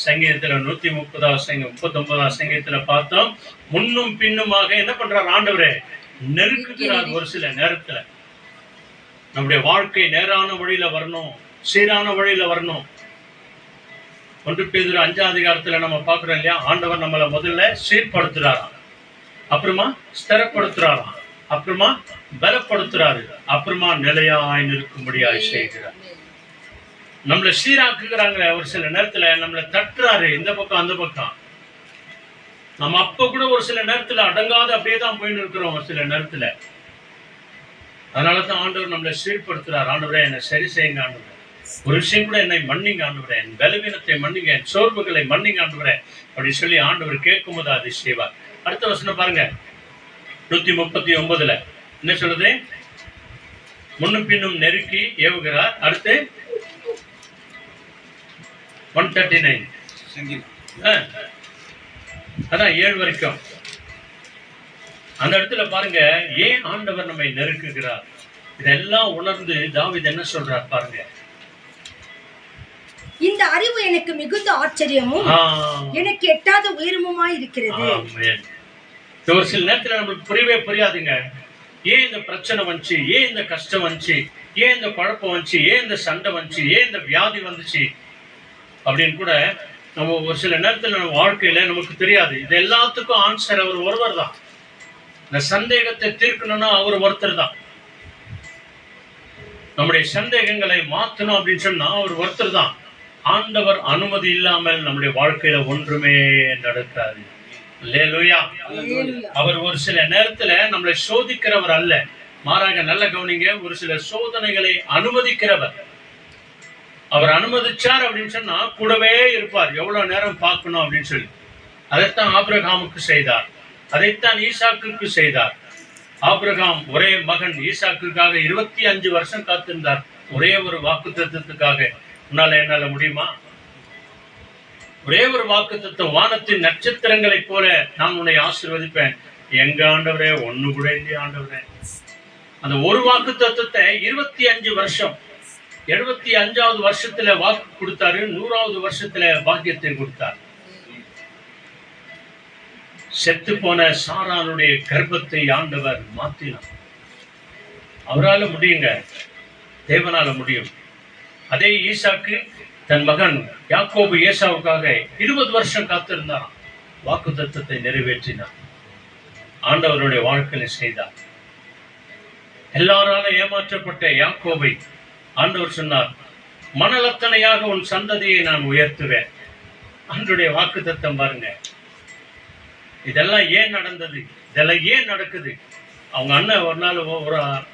சங்கீதத்துல 139 சங்கீதத்துல பார்த்தோம், முன்னும் பின்னுமாக என்ன பண்றார் ஆண்டவரே? நெருக்குகிறார். ஒரு சில நேரத்துல நம்முடைய வாழ்க்கை நேரான வழியில வரணும், சீரான வழியில வரணும். 1 பேதுரு 5ஆம் அதிகாரத்துல நம்ம பாக்குறோம் இல்லையா, ஆண்டவர் நம்மளை முதல்ல சீர்படுத்துறாராம், அப்புறமா ஸ்திரப்படுத்துறாராம், அப்புறமா பலப்படுத்துறாரு, அப்புறமா நிலையாய் நிற்கும்படியாய் செய்கிறார். நம்மளை சீராக்குகிறாங்க. ஒரு சில நேரத்துல நம்மளை தட்டுறாரு, இந்த பக்கம் அந்த பக்கம். நம்ம அப்ப கூட ஒரு சில நேரத்துல அடங்காத அப்படியே தான் போயின்னு இருக்கிறோம் ஒரு சில நேரத்துல. அதனாலதான் ஆண்டவர் நம்மளை சீர்படுத்துறாரு. ஆண்டவரே என்னை சரி செய்யுங்க ஆண்டவரே, ஒரு விஷயம் கூட என்னை மன்னிங்க ஆண்டவரே, என் பலவீனத்தை மன்னிங்க, என் சோர்வுகளை மன்னிங்க ஆண்டவரே அப்படின்னு சொல்லி ஆண்டவர் கேட்கும் போது அதை செய்வார். அடுத்த வசனம் பாருங்க, 139 என்ன சொல்றது? முன்னும் பின்னும் நெருக்கி ஏவுகிறார். அடுத்து 139 அதான் 7 வரைக்கும். அந்த இடத்துல பாருங்க, ஏன் ஆண்டவர் நம்மை நெருக்குகிறார் இதெல்லாம் உணர்ந்து தாவீது என்ன சொல்றார் பாருங்க. இந்த அறிவு எனக்கு மிகுந்த ஆச்சரியமும் எனக்கு எட்டாத உயரமுமாய் இருக்கிறது. ஒரு சில நேரத்துல நம்மளுக்கு புரியவே புரியாதுங்க. ஏன் இந்த பிரச்சனை வந்துச்சு, ஏன் இந்த கஷ்டம் வந்துச்சு, ஏன் இந்த குழப்பம் வந்துச்சு, ஏன் இந்த சண்டை வந்துச்சு, ஏன் இந்த வியாதி வந்துச்சு அப்படின்னு கூட நம்ம ஒரு சில நேரத்தில் நம்ம வாழ்க்கையில நமக்கு தெரியாது. இது எல்லாத்துக்கும் ஆன்சர் அவர் ஒருவர் தான். இந்த சந்தேகத்தை தீர்க்கணும்னா அவர் ஒருத்தர் தான். நம்முடைய சந்தேகங்களை மாற்றணும் அப்படின்னு சொன்னா அவர் ஒருத்தர் தான். ஆண்டவர் அனுமதி இல்லாமல் நம்முடைய வாழ்க்கையில ஒன்றுமே நடக்காது. அல்லேலூயா. அவர் ஒரு சில நேரத்துல நம்மளை சோதிக்கிறவர் அல்ல, மாறாக நல்ல கவனிங்க, ஒரு சில சோதனைகளை அனுமதிக்கிறவர். அவர் அனுமதிச்சார் அப்படின்னு சொன்னா கூடவே இருப்பார், எவ்வளவு நேரம் பார்க்கணும் அப்படின்னு சொல்லி. அதைத்தான் ஆபிரகாமுக்கு செய்தார், அதைத்தான் ஈசாக்குக்கு செய்தார். ஆபிரகாம் ஒரே மகன் ஈசாக்குக்காக 25 வருஷம் காத்திருந்தார், ஒரே ஒரு வாக்குத்தத்தத்துக்காக. என்னால முடியுமா? ஒரே ஒரு வாக்குத்தத்தம், வானத்தின் நட்சத்திரங்களைப் போல நான் உன்னை ஆசீர்வதிப்பேன். எங்க ஆண்டவரே, ஒண்ணு கூட இல்லையா ஆண்டவரே? அந்த ஒரு வாக்குத்தத்தத்தை 25 வருஷம், 75வது வருஷத்துல வாக்கு கொடுத்தாரு, 100வது வருஷத்துல பாக்கியத்தை கொடுத்தார். செத்து போன சாரானுடைய கர்ப்பத்தை ஆண்டவர் மாத்தினார். அவரால முடியுங்க, தேவனால முடியும். அதே ஈசாக்கு தன் மகன் யாக்கோபு ஏசாவுக்காக 20 வருஷம் காத்திருந்தாராம், வாக்கு தத்தத்தை நிறைவேற்றினார், ஆண்டவருடைய வாழ்க்கையில செய்தார். எல்லாரால ஏமாற்றப்பட்ட யாக்கோபை ஆண்டவர் சொன்னார், மணலத்தனையாக உன் சந்ததியை நான் உயர்த்துவேன். ஆண்டவருடைய வாக்கு தத்தம் பாருங்க. இதெல்லாம் ஏன் நடந்தது, இதெல்லாம் ஏன் நடக்குது? அவங்க அண்ணன்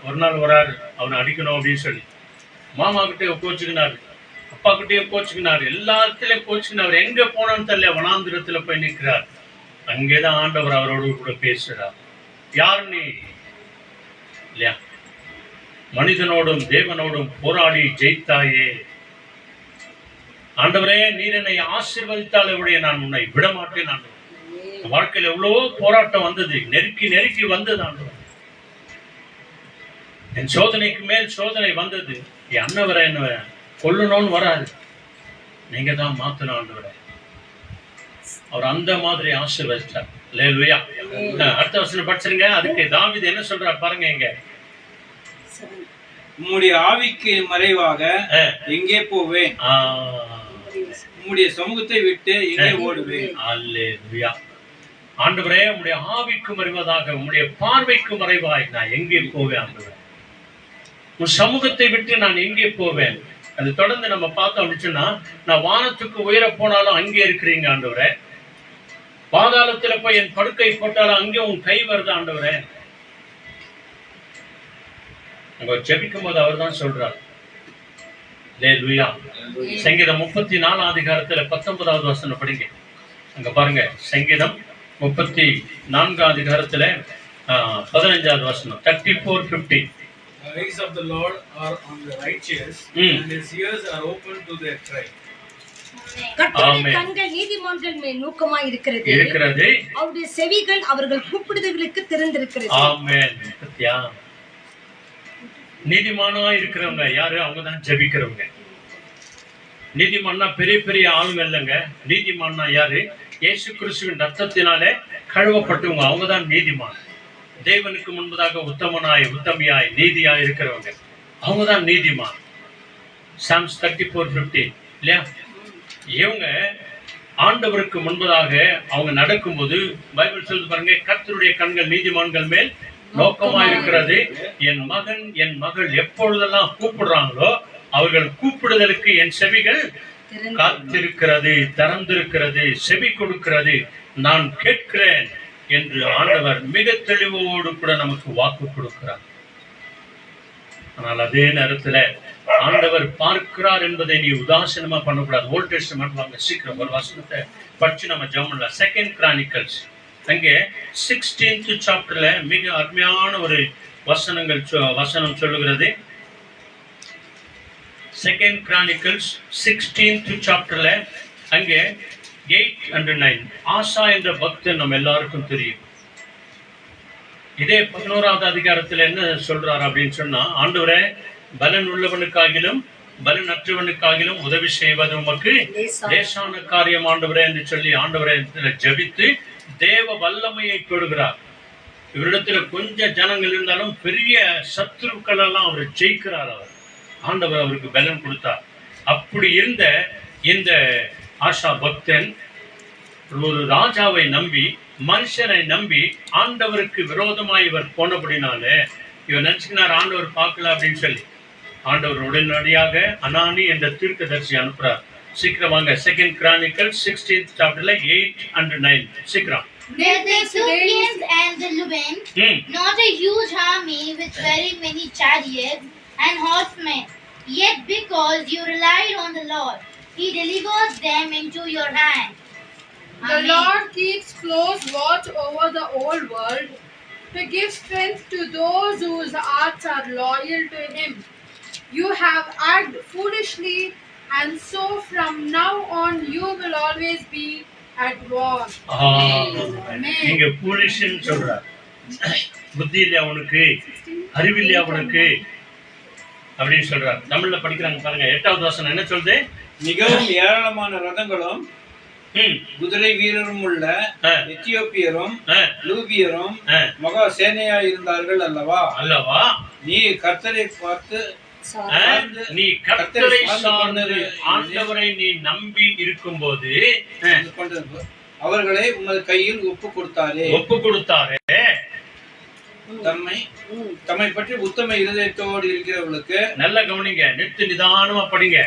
ஒரு நாள் வராரு, அவனை அடிக்கணும் அப்படின்னு சொல்லி மாமா கிட்டே கோச்சுக்கினாரு, அப்பா கிட்டே கோச்சுக்கினாரு, எல்லாத்திலையும் கோச்சுக்கினார். எங்க போனான்னு தெரியல, வனாந்திரத்துல போய் நிற்கிறார். அங்கேதான் ஆண்டவர் அவரோடு கூட பேசுறார். யார் நீ இல்லையா? மனிதனோடும் தேவனோடும் போராடி ஜெயித்தாயே. ஆண்டவரே, நீர் என்னை ஆசீர்வதித்தாலே உடைய நான் உன்னை விடமாட்டேன். ஆண்டவர், வாழ்க்கையில் எவ்வளவோ போராட்டம் வந்தது, நெருக்கி நெருக்கி வந்தது. ஆண்டவர், என் சோதனைக்கு மேல் சோதனை வந்தது. என் அண்ணவரை என்ன கொல்லணும்னு வராது, நீங்க தான் மாத்தணும். ஆண்டவரை அவர் அந்த மாதிரி ஆசீர்வதிச்சார். அல்லேலூயா. அடுத்த வசனம் படிச்சிருங்க. அதுக்கு தாவீது என்ன சொல்றார் பாருங்க. இங்க உம்முடைய ஆவிக்கு மறைவாக எங்கே போவேன், உம்முடைய சமூகத்தை விட்டு எங்கே ஓடுவேன். அல்லேலூயா. ஆண்டவரே உம்முடைய ஆவிக்கு மறைவதாக, உம்முடைய பார்வைக்கு மறைவாய் நான் எங்கே போவேன் ஆண்டவரே? உன் சமூகத்தை விட்டு நான் எங்கே போவேன்? அது தொடர்ந்து நம்ம பார்த்தோம் அப்படின்னா, நான் வானத்துக்கு உயர போனாலும் அங்கே இருக்கிறீங்க ஆண்டவரே, பாதாளத்துல போய் என் படுக்கை போட்டாலும் அங்கே உன் கை வருது ஆண்டவரே. அங்க ஜெபிக்கும் போது அவர் தான் சொல்றார். அல்லேலூயா. சங்கீதம் 34 அதிகாரத்துல 19வது வசனம் படிங்க. அங்க பாருங்க, சங்கீதம் 34 அதிகாரத்துல 15வது வசனம், 34:50. The eyes of the Lord are on the righteous, and his ears are open to their cry. கர்த்தருடைய கண்கள் நீதிமான்கள் மேல் நோக்கமாய் இருக்கிறது, அவருடைய செவிகள் அவர்கள் கூப்பிடுதலுக்கு திறந்திருக்கிறது. ஆமென். சத்யா. நீதிமானா இருக்கிறவங்க யாரு? அவங்கதான் ஜெபிக்கிறவங்க. நீதிமான்னா பெரிய பெரிய ஆளுங்க இல்லைங்க. நீதிமான்னா யாரு? இயேசு கிறிஸ்துவின் ரத்தத்தினாலே கழுவப்பட்டவங்க, அவங்கதான் நீதிமான். தேவனுக்கு முன்பதாக உத்தமனாய் உத்தமியாய் நீதியாய் இருக்கிறவங்க, அவங்கதான் நீதிமான். சாம்ஸ் 34:15 இல்லையா? இவங்க ஆண்டவருக்கு முன்பதாக அவங்க நடக்கும்போது பைபிள் சொல்லுது பாருங்க, கர்த்தருடைய கண்கள் நீதிமான்கள் மேல் நோக்கமா இருக்கிறது. என் மகன் என் மகள் எப்பொழுதெல்லாம் கூப்பிடுறாங்களோ அவர்கள் கூப்பிடுதலுக்கு என் செவிகள் காத்திருக்கிறது, திறந்திருக்கிறது, செவி கொடுக்கிறது, நான் கேட்கிறேன் என்று ஆண்டவர் மிக தெளிவோடு கூட நமக்கு வாக்கு கொடுக்கிறார். ஆனால் அதே நேரத்துல ஆண்டவர் பார்க்கிறார் என்பதை நீ உதாசீனமா பண்ணக்கூடாது. ஓல்ட் டெஸ்டமென்ட் வாங்க, சீக்கிரம் ஒரு வசனத்தை படிச்சு நம்ம ஜெபம் பண்ணலாம். 2 Chronicles அங்கே 16th சாப்டர்ல மிக அருமையான ஒரு வசனம் சொல்லுகிறது. 2 Chronicles 16th சாப்டர்ல அங்கே 8 and 9 ஆசா என்ற பக்தன் நம்ம எல்லாருக்கும் தெரியும். இதே 11வது அதிகாரத்துல என்ன சொல்றாரு அப்படின்னு சொன்னா, ஆண்டவரே பலன் உள்ளவனுக்காகிலும் பலனற்றவனுக்காகிலும் உதவி செய்வது உமக்கு லேசான காரியம் ஆண்டவரே என்று சொல்லி ஆண்டவரே ஜெபித்து தேவ வல்லமையை பெறுகிறார். இவரிடத்துல கொஞ்சம் ஜனங்கள் இருந்தாலும் பெரிய சத்துருக்கள் எல்லாம் அவர் ஜெயிக்கிறார். அவர் ஆண்டவர் அவருக்கு பலன் கொடுத்தார். அப்படி இருந்த இந்த ஆஷா பக்தன் ஒரு ராஜாவை நம்பி மனுஷனை நம்பி ஆண்டவருக்கு விரோதமாய் இவர் போனபடினாலே இவர் நினைச்சுக்கினார் ஆண்டவர் பார்க்கல அப்படின்னு சொல்லி ஆண்டவர் உடனடியாக அனானி என்ற தீர்க்கதரிசி அனுப்புறார். சீக்கிரம் வாங்க, 2 Chronicles 16th chapterல 8 and 9 சீக்கிரம். There they took Kings and the Lubim, not a huge army with very many chariots and horsemen, yet because you relied on the Lord, He delivers them into your hand. The Lord keeps close watch over the whole world to give strength to those whose hearts are loyal to Him. You have acted foolishly, and so from now on you will always be at war. நீங்க foolishன்னு சொல்றார். புத்தி இல்லையா உனக்கு, அறிவில்லையா உனக்கு அப்படின்னு சொல்றார். தமிழ்ல படிக்கிறாங்க பாருங்க. 8வது வசனம் என்ன சொல்லுது? மிகவும் ஏராளமான ரதங்களும் குதிரை வீரரும் உள்ள எத்தியோப்பியரும் லூபியரும் மகா சேனையா இருந்தார்கள் அல்லவா? அல்லவா? நீ கர்த்தரை பார்த்து நீ கர்த்தரை சார்ந்து ஆண்டவரை நீ நம்பி இருக்கும்போது அவர்களை உமது கையில் ஒப்பு கொடுத்தாரே. தம்மை பற்றி உத்தம இருதயத்தோடு இருக்கிறவர்களுக்கு, நல்ல கவனிங்க, நிறுத்தி நிதானமா படிங்க.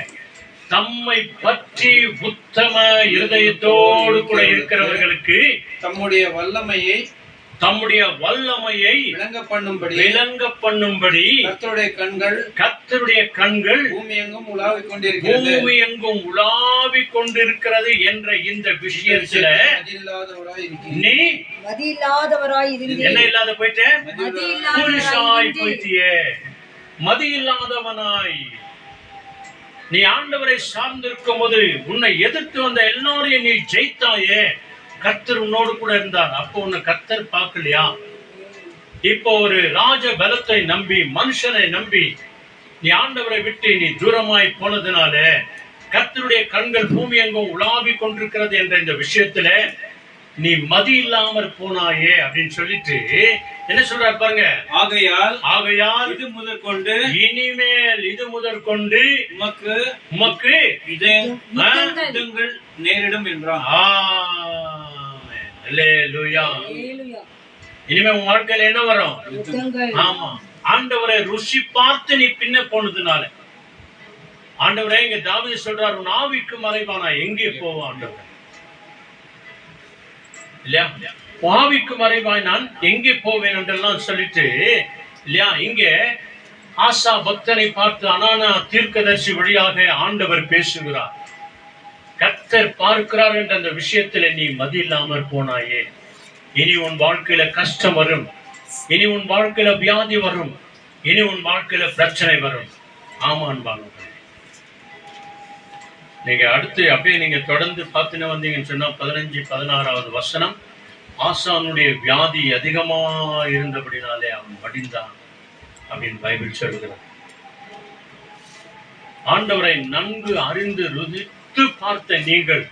தம்மை பற்றி உத்தம இருதயத்தோடு கூட இருக்கிறவர்களுக்கு தம்முடைய வல்லமையை விளங்க பண்ணும்படி கர்த்தருடைய கண்கள் பூமி எங்கும் உலாவிக் கொண்டிருக்கிறது என்ற இந்த விஷயத்துல நீ மதியில்லாதவராய் என்ன இல்லாத போயிட்டே, போயிட்டியே, மதி இல்லாதவனாய். நீ ஆண்டவரை சார்ந்திருக்கும் போது உன்னை எதிர்த்து வந்த எல்லாரையும் நீ ஜெயித்தாயே. கர்த்தர் உன்னோடு கூட இருந்தார். அப்போ உன்னை கர்த்தர் பார்க்கலையா? இப்போ ஒரு ராஜ பலத்தை நம்பி மனுஷனை நம்பி நீ ஆண்டவரை விட்டு நீ தூரமாய் போனதுனால கர்த்தருடைய கண்கள் பூமி எங்கும் உலாவிக் கொண்டிருக்கிறது என்ற இந்த விஷயத்துல நீ மதி இல்லாமற் போனாயே அப்படின்னு சொல்லிட்டு என்ன சொல்றாரு பாருங்க. ஆகையால் இது முதற்கொண்டு இனிமேல் இது முதற்கொண்டு உமக்கு யுத்தங்கள் நேரிடும் என்றான். அல்லேலூயா. இனிமே உன் வாழ்க்கையில என்ன வரும்? ஆமா, ஆண்டவரை ருசி பார்த்து நீ பின்ன போனதுனால. ஆண்டவரே, இங்க தாவீது சொல்றார், உன் ஆவிக்கு மறைவானா எங்கே போவோம் ஆண்டவரே? இல்லையா, ஆவிக்கு மறைவாய் நான் எங்கே போவேன் என்றெல்லாம் சொல்லிட்டு இல்லையா, இங்க ஆசா பக்தனை பார்த்து அனானா தீர்க்கதரிசி வழியாக ஆண்டவர் பேசுகிறார். கர்த்தர் பார்க்கிறார் என்ற அந்த விஷயத்துல நீ மதி இல்லாமற் போனாயே. இனி உன் வாழ்க்கையில கஷ்டம் வரும், இனி உன் வாழ்க்கையில வியாதி வரும், இனி உன் வாழ்க்கையில பிரச்சனை வரும். ஆமான் வாங்க. நீங்க அடுத்து அப்படியே நீங்க தொடர்ந்து பார்த்துன்னு வந்தீங்கன்னு சொன்னா 15-16வது வசனம், ஆசானுடைய வியாதி அதிகமா இருந்தபடினாலே அவன் மடிந்தான் அப்படின்னு பைபிள் சொல்லுகிறார். ஆண்டவரை நன்கு அறிந்து ருதித்து பார்த்த நீங்கள்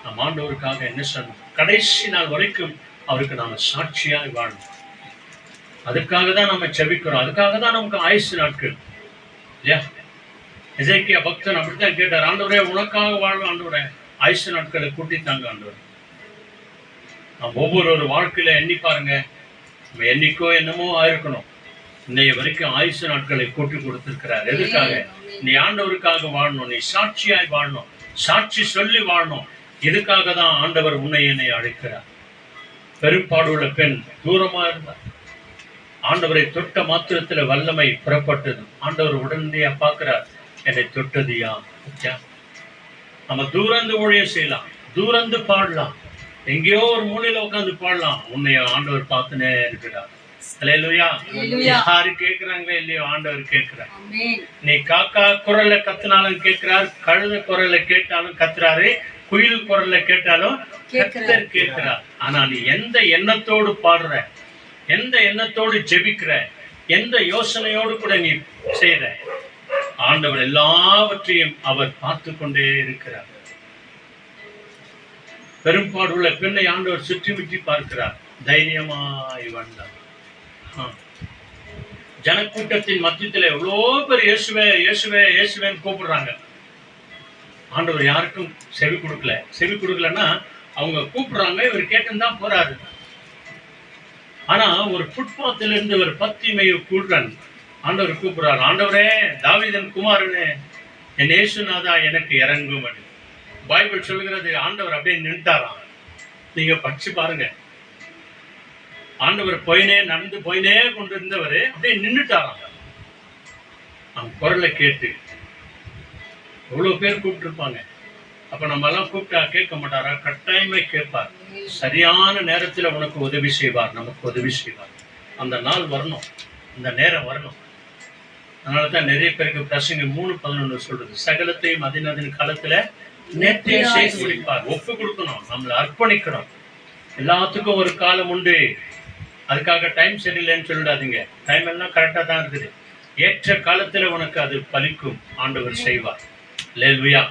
நம் ஆண்டவருக்காக என்ன சொன்னோம்? கடைசி நாள் வரைக்கும் அவருக்கு நாம சாட்சியாய் வாழணும். அதுக்காக தான் நம்ம செபிக்கிறோம், அதுக்காக தான் நமக்கு ஆயுசு நாட்கள் இல்லையா. எசேக்கியா பக்தன் அப்படித்தான் கேட்டார், ஆண்டவரே உனக்காக வாழும் ஆண்டவரே, ஆயுசு நாட்களை கூட்டித்தாங்க ஆண்டவர். நம்ம ஒவ்வொரு வாழ்க்கையில எண்ணி பாருங்க, நம்ம என்னைக்கோ என்னமோ ஆயிருக்கணும், இன்னைய வரைக்கும் ஆயுசு நாட்களை கூட்டி கொடுத்திருக்கிறார். எதுக்காக? நீ ஆண்டவருக்காக வாழணும், நீ சாட்சியாய் வாழணும், சாட்சி சொல்லி வாழணும். இதுக்காக தான் ஆண்டவர் உன்னை என்னை அழைக்கிறார். பெரும்பாடுள்ள பெண் தூரமா இருந்தார், ஆண்டவரை தொட்ட மாத்திரத்துல வல்லமை புறப்பட்டது. ஆண்டவர் உடனடியா பார்க்கிறார், என்னை தொட்டதியா. நம்ம தூரந்து ஊழியம் செய்யலாம், தூரந்து பாடலாம், எங்கேயோ ஒரு மூலையில உட்காந்து பாடலாம், உன்னை ஆண்டவர் பார்த்துனே இருக்கிறார். அல்லேலூயா. யாரு கேட்கிறாங்களே இல்லையோ, ஆண்டவர் கேட்கிறார். நீ காக்கா குரல்ல கத்துனாலும் கேட்கிறார், கழுத குரல்ல கேட்டாலும் கத்துறாரு, குயில் குரல்ல கேட்டாலும் கர்த்தர் கேட்கிறார். ஆனா நீ எந்த எண்ணத்தோடு பாடுற, எந்த எண்ணத்தோடு ஜெபிக்கிற, எந்த யோசனையோடு கூட நீ செய்யற, ஆண்டவர் எல்லாவற்றையும் அவர் பார்த்து கொண்டே இருக்கிறார். பெரும்பாடுள்ள பெண்ணை ஆண்டவர் சுற்றி முற்றி பார்க்கிறார். தைரியமாய் வந்தார். ஜனக்கூட்டத்தின் மத்தியத்தில் எவ்வளோ பேர் இயேசுவே இயேசுவே இயேசுவேன்னு கூப்பிடுறாங்க. ஆண்டவர் யாருக்கும் செவி கொடுக்கல. செவி கொடுக்கலன்னா அவங்க கூப்பிடுறாங்க, இவர் கேட்டுதான் போறாரு. ஆனா ஒரு ஃபுட்பாத்துல இருந்து ஒரு பத்திமையை கூடுறான், ஆண்டவர் கூப்பிடுறாரு, ஆண்டவரே தாவீதின் குமாரனே என் இயேசுநாதா எனக்கு இறங்கும். பைபிள் சொல்லுகிறது, ஆண்டவர் அப்படியே நின்ட்டாராம். நீங்க படிச்சு பாருங்க, ஆண்டவர் நடந்து போயினே கொண்டு இருந்தவர் அப்படியே நின்றுட்டாராம். அவன் குரலை கேட்டு எவ்வளவு பேர் கூப்பிட்டு இருப்பாங்க. அப்ப நம்ம எல்லாம் கூப்பிட்டா கேட்க மாட்டாரா? கட்டாயமே கேட்பார். சரியான நேரத்துல உனக்கு உதவி செய்வார், நமக்கு உதவி செய்வார். அந்த நாள் வரணும், அந்த நேரம் வரணும். அதனாலதான் நிறைய பேருக்கு பிரசங்க 3:11 சொல்றது, சகலத்தையும் அதின் காலத்துல நேர்த்தியா செய்து முடிப்பார். ஒப்பு கொடுக்கணும், நம்மளை அர்ப்பணிக்கணும். எல்லாத்துக்கும் ஒரு காலம் உண்டு. அதுக்காக டைம் சரியில்லைன்னு சொல்லிடாதீங்க, டைம் எல்லாம் கரெக்டா தான் இருக்குது. ஏற்ற காலத்துல உனக்கு அது பலிக்கும், ஆண்டவர் செய்வார். அல்லேலூயா.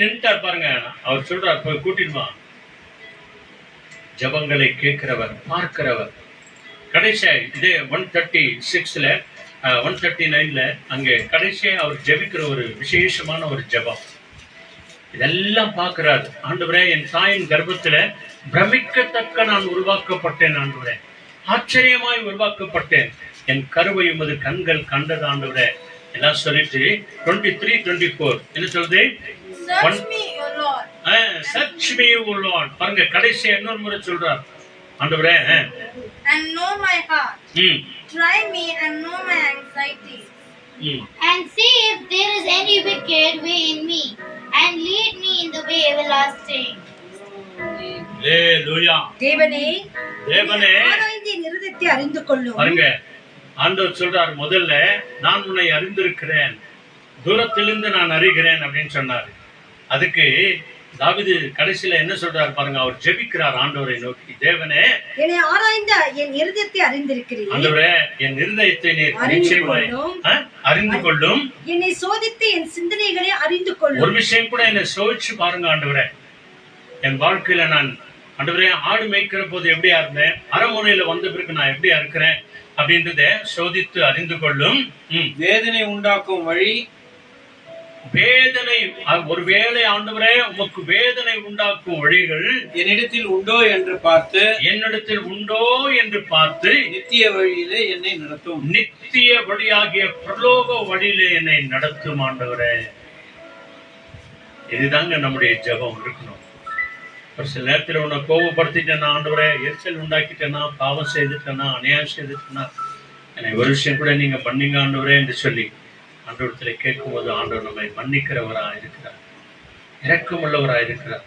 நின்றுட்டார் பாருங்க. அவர் சொல்றார், போய் கூட்டிடுவான். ஜபங்களை கேட்கிறவர், பார்க்கிறவர். கடைசியா இதே 136ல 139ல அங்கே கடைசியா அவர் ஜெபிக்கிற ஒரு விசேஷமான ஒரு ஜபம். இதெல்லாம் பார்க்கிறார். ஆண்டவரே, என் தாயின் கர்ப்பத்துல பிரமிக்கத்தக்க நான் உருவாக்கப்பட்டேன் ஆண்டவரே, ஆச்சரியமாய் உருவாக்கப்பட்டேன், என் கருவை உமது கண்கள் கண்டது ஆண்டவரே எல்லாம் சொல்லிட்டு 23-24 என்ன சொல்லுது? Search me, O Lord. பாருங்க, கடைசியா இன்னொரு முறை சொல்றார் ஆண்டவரே, and know my heart. Try me and know my anxiety. And see if there is any wicked way in me, and lead me in the way everlasting. Hallelujah. தேவனே ஆராய்ந்து என் இருதயத்தை அறிந்து கொள்ளும். பாருங்க, ஆண்டவர் சொல்றார், முதல்ல நான் உன்னை அறிந்திருக்கிறேன், தூரத்திலிருந்து நான் அறிகிறேன் அப்படின்னு சொன்னார். அதுக்கு தாவீது கடைசியில என்ன சொல்றாரு பாருங்க, அவர் ஜெபிக்கிறார் ஆண்டவரை நோக்கி, தேவனே என்னை ஆராய்ந்த என் இருதயத்தை அறிந்திருக்கிறீர். ஆண்டவரே, என் இருதயத்தை நீர் நிச்சயமாய் அறிந்து கொள்ளும். என்னை சோதித்து என் சிந்தனைகளை அறிந்து கொள்ளும். ஒரு விஷயம் கூட என்னை சோதிச்சு பாருங்க ஆண்டவரே. என் வாழ்க்கையில நான் ஆண்டவரே ஆடு மேய்க்கிற போது எப்படியா இருந்தேன், அரண்மனையில வந்த பிறகு நான் எப்படியா இருக்கிறேன் அப்படின்றத சோதித்து அறிந்து கொள்ளும். வேதனை உண்டாக்கும் வழி வேதனை, ஒருவேளை ஆண்டவரே உமக்கு வேதனை உண்டாக்கும் வழிகள் என்னிடத்தில் உண்டோ என்று பார்த்து நித்திய வழியிலே என்னை நடத்தும். நித்திய வழியாகிய பிரலோக வழியிலே என்னை நடத்தும் ஆண்டவரே. இதுதாங்க நம்முடைய ஜெபம் இருக்கணும். ஒரு சில நேரத்தில் உன்னை கோபப்படுத்திட்டேன்னா, ஆண்டவரே எரிச்சல் உண்டாக்கிட்டேன்னா, பாவம் செய்துட்டேன்னா, அநியாயம் செய்துட்டேன்னா, என்னை ஒரு விஷயம் கூட நீங்க மன்னிங்க ஆண்டவரே என்று சொல்லி ஆண்டவரத்துல கேட்கும்போது ஆண்டவர் நம்மை மன்னிக்கிறவராக இருக்கிறார், இரக்கமுள்ளவராக இருக்கிறார்.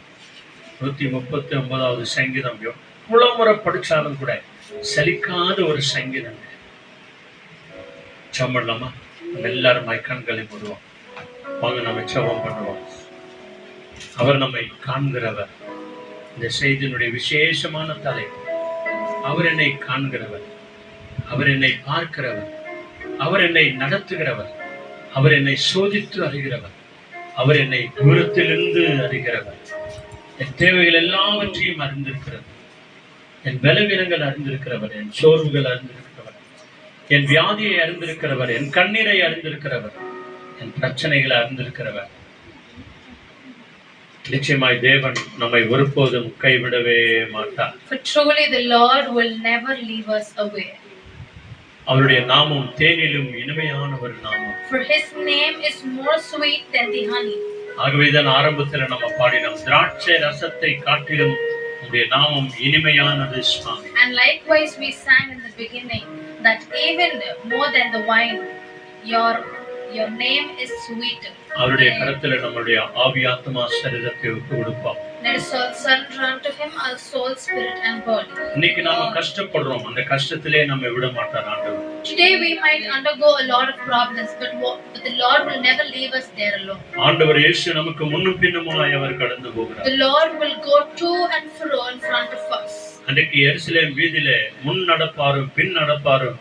139வது சங்கீதம் எவ்வளவு முறை படிச்சாலும் கூட சலிக்காத ஒரு சங்கீதம். ஜெபம் பண்ணலாமா? நம்ம எல்லாரும் கண்களை மூடுவோம். வாங்க நம்ம ஜெபம் பண்ணுவோம். அவர் நம்மை காண்கிறவர். இந்த செய்தியினுடைய விசேஷமான தலைப்பு, அவர் என்னை காண்கிறவர், அவர் என்னை பார்க்கிறவர், அவர் என்னை நடத்துகிறவர், அவர் என்னை சோதித்து அறிகிறவர், அவர் என்னை தூரத்திலிருந்து அறிகிறவர், என் தேவைகள் எல்லாவற்றையும் அறிந்திருக்கிறவர், என் பலவீனங்கள் அறிந்திருக்கிறவர், என் சோர்வுகள் அறிந்திருக்கிறவர், என் வியாதியை அறிந்திருக்கிறவர், என் கண்ணீரை அறிந்திருக்கிறவர், என் பிரச்சனைகளை அறிந்திருக்கிறவர். நிச்சயமாய் தேவன் நம்மை ஒருபோதும் கைவிடவே மாட்டார். For truly the Lord will never leave us away. அவருடைய நாமம் தேனிலும் இனிமையான ஒரு நாமம். For his name is more sweet than the honey. ஆகவேதான் ஆரம்பத்தில் நம்ம பாடினோம், திராட்சை ரசத்தை காட்டிலும் உம்முடைய நாமம் இனிமையானது சுவாமி. And likewise we sang in the beginning that even more than the wine, your name is sweeter. அவருடைய கரத்துல நம்முடைய ஆவி ஆத்மா சரீரத்தை ஒப்பு கொடுப்போம். Let us all surrender unto him our soul, spirit and body. இன்னைக்கு நாம கஷ்டப்படுறோம், அந்த கஷ்டத்திலே நம்ம விட மாட்டார் ஆண்டவர். Today we might undergo a lot of problems, but the Lord will never leave us there alone. ஆண்டவர் இயேசு நமக்கு முன்னும் பின்னுமாய் அவர் கடந்து போகிறார். The Lord will go to and fro in front of us. அன்றைக்கு எருசலேம் வீதியிலே முன் நடப்பாரும் பின் நடப்பாரும்